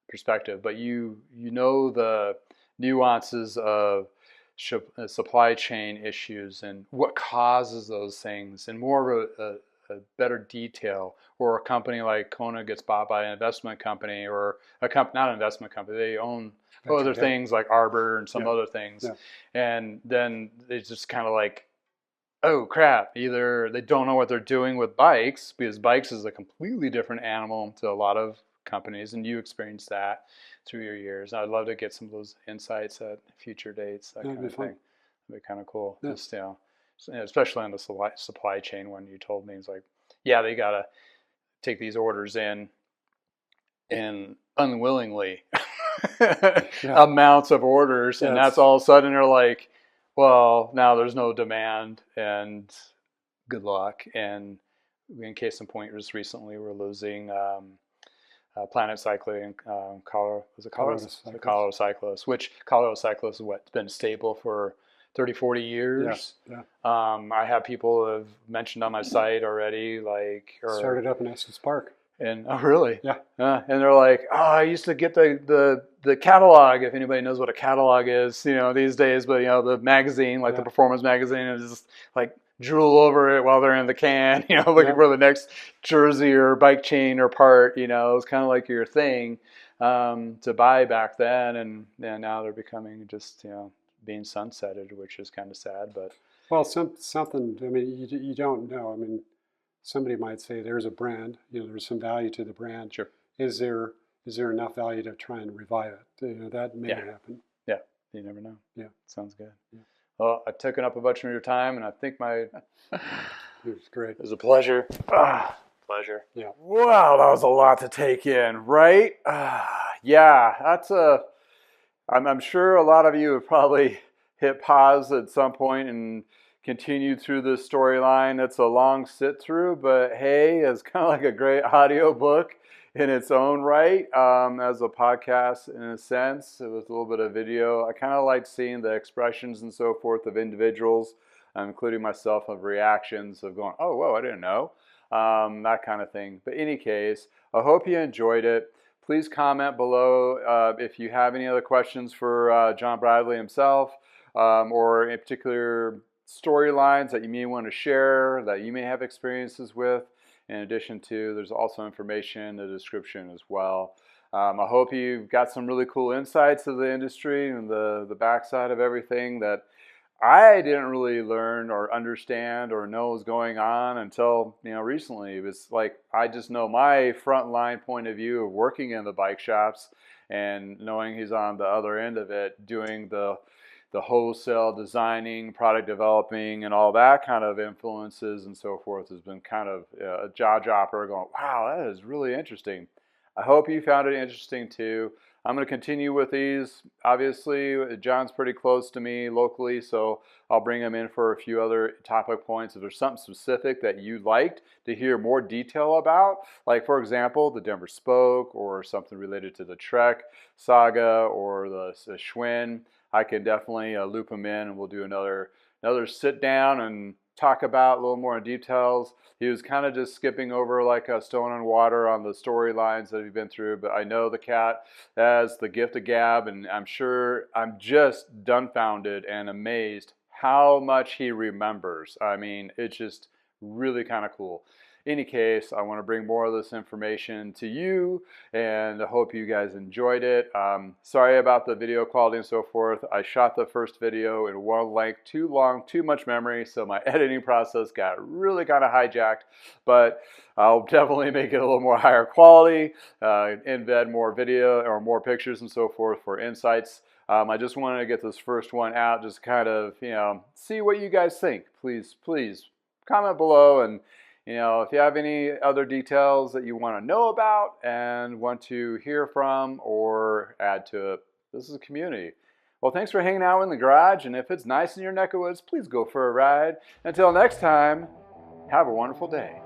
perspective. But you know the nuances of supply chain issues and what causes those things, and more of a better detail. Or a company like Kona gets bought by an investment company, or not an investment company, they own other things like Arbor and some other things. Yeah. And then it's just kind of like, oh crap, either they don't know what they're doing with bikes, because bikes is a completely different animal to a lot of companies, and you experienced that through your years. I'd love to get some of those insights at future dates, that kind of thing. That'd be kind of cool. Yeah. Just, especially on the supply chain one you told me, it's like, yeah, they got to take these orders in and unwillingly amounts of orders, and that's all of a sudden they're like, well, now there's no demand and good luck. And in case in point, just recently we're losing Planet Cycling, Colorado Cyclists, which Colorado Cyclists has been stable for 30, 40 years. Yeah. I have people who have mentioned on my site already, started up in Estes Park. And oh, really? Yeah. And they're like, oh, I used to get the catalog, if anybody knows what a catalog is, these days. But the magazine, the performance magazine, is just drool over it while they're in the can, looking for the next jersey or bike chain or part. It was kind of like your thing to buy back then, and now they're becoming just being sunsetted, which is kind of sad. But something. I mean, you don't know. I mean, somebody might say there's a brand, there's some value to the brand. Sure. Is there enough value to try and revive it? That may happen. Yeah, you never know. Yeah, sounds good. Yeah. Well, I've taken up a bunch of your time, and I think it was great. It was a pleasure. pleasure. Yeah. Wow, that was a lot to take in, right? Yeah, that's I'm sure a lot of you have probably hit pause at some point and continued through this storyline. It's a long sit through, but hey, it's kind of like a great audio book in its own right, as a podcast in a sense, with a little bit of video. I kind of like seeing the expressions and so forth of individuals, including myself, of reactions of going, oh, whoa, I didn't know, that kind of thing. But in any case, I hope you enjoyed it. Please comment below if you have any other questions for John Bradley himself, or in particular storylines that you may want to share, that you may have experiences with. In addition to, there's also information in the description as well. I hope you've got some really cool insights of the industry and the backside of everything that I didn't really learn or understand or know was going on until, recently. It was like, I just know my frontline point of view of working in the bike shops and knowing he's on the other end of it, doing the wholesale designing, product developing, and all that kind of influences and so forth has been kind of a jaw dropper going, wow, that is really interesting. I hope you found it interesting too. I'm going to continue with these. Obviously, John's pretty close to me locally, so I'll bring him in for a few other topic points. If there's something specific that you'd like to hear more detail about, like, for example, the Denver Spoke or something related to the Trek saga or the Schwinn, I can definitely loop him in, and we'll do another sit down and talk about a little more in details. He was kind of just skipping over like a stone on water on the storylines that he's been through, but I know the cat has the gift of gab, and I'm sure I'm just dumbfounded and amazed how much he remembers. I mean, it's just really kind of cool. In any case, I want to bring more of this information to you, and I hope you guys enjoyed it. Sorry about the video quality and so forth. I shot the first video in one length, too long, too much memory, so my editing process got really kind of hijacked, but I'll definitely make it a little more higher quality, embed more video or more pictures and so forth for insights. I just wanted to get this first one out, just kind of, see what you guys think. Please comment below, and if you have any other details that you want to know about and want to hear from or add to it, this is a community. Well, thanks for hanging out in the garage, and if it's nice in your neck of woods, please go for a ride. Until next time, have a wonderful day.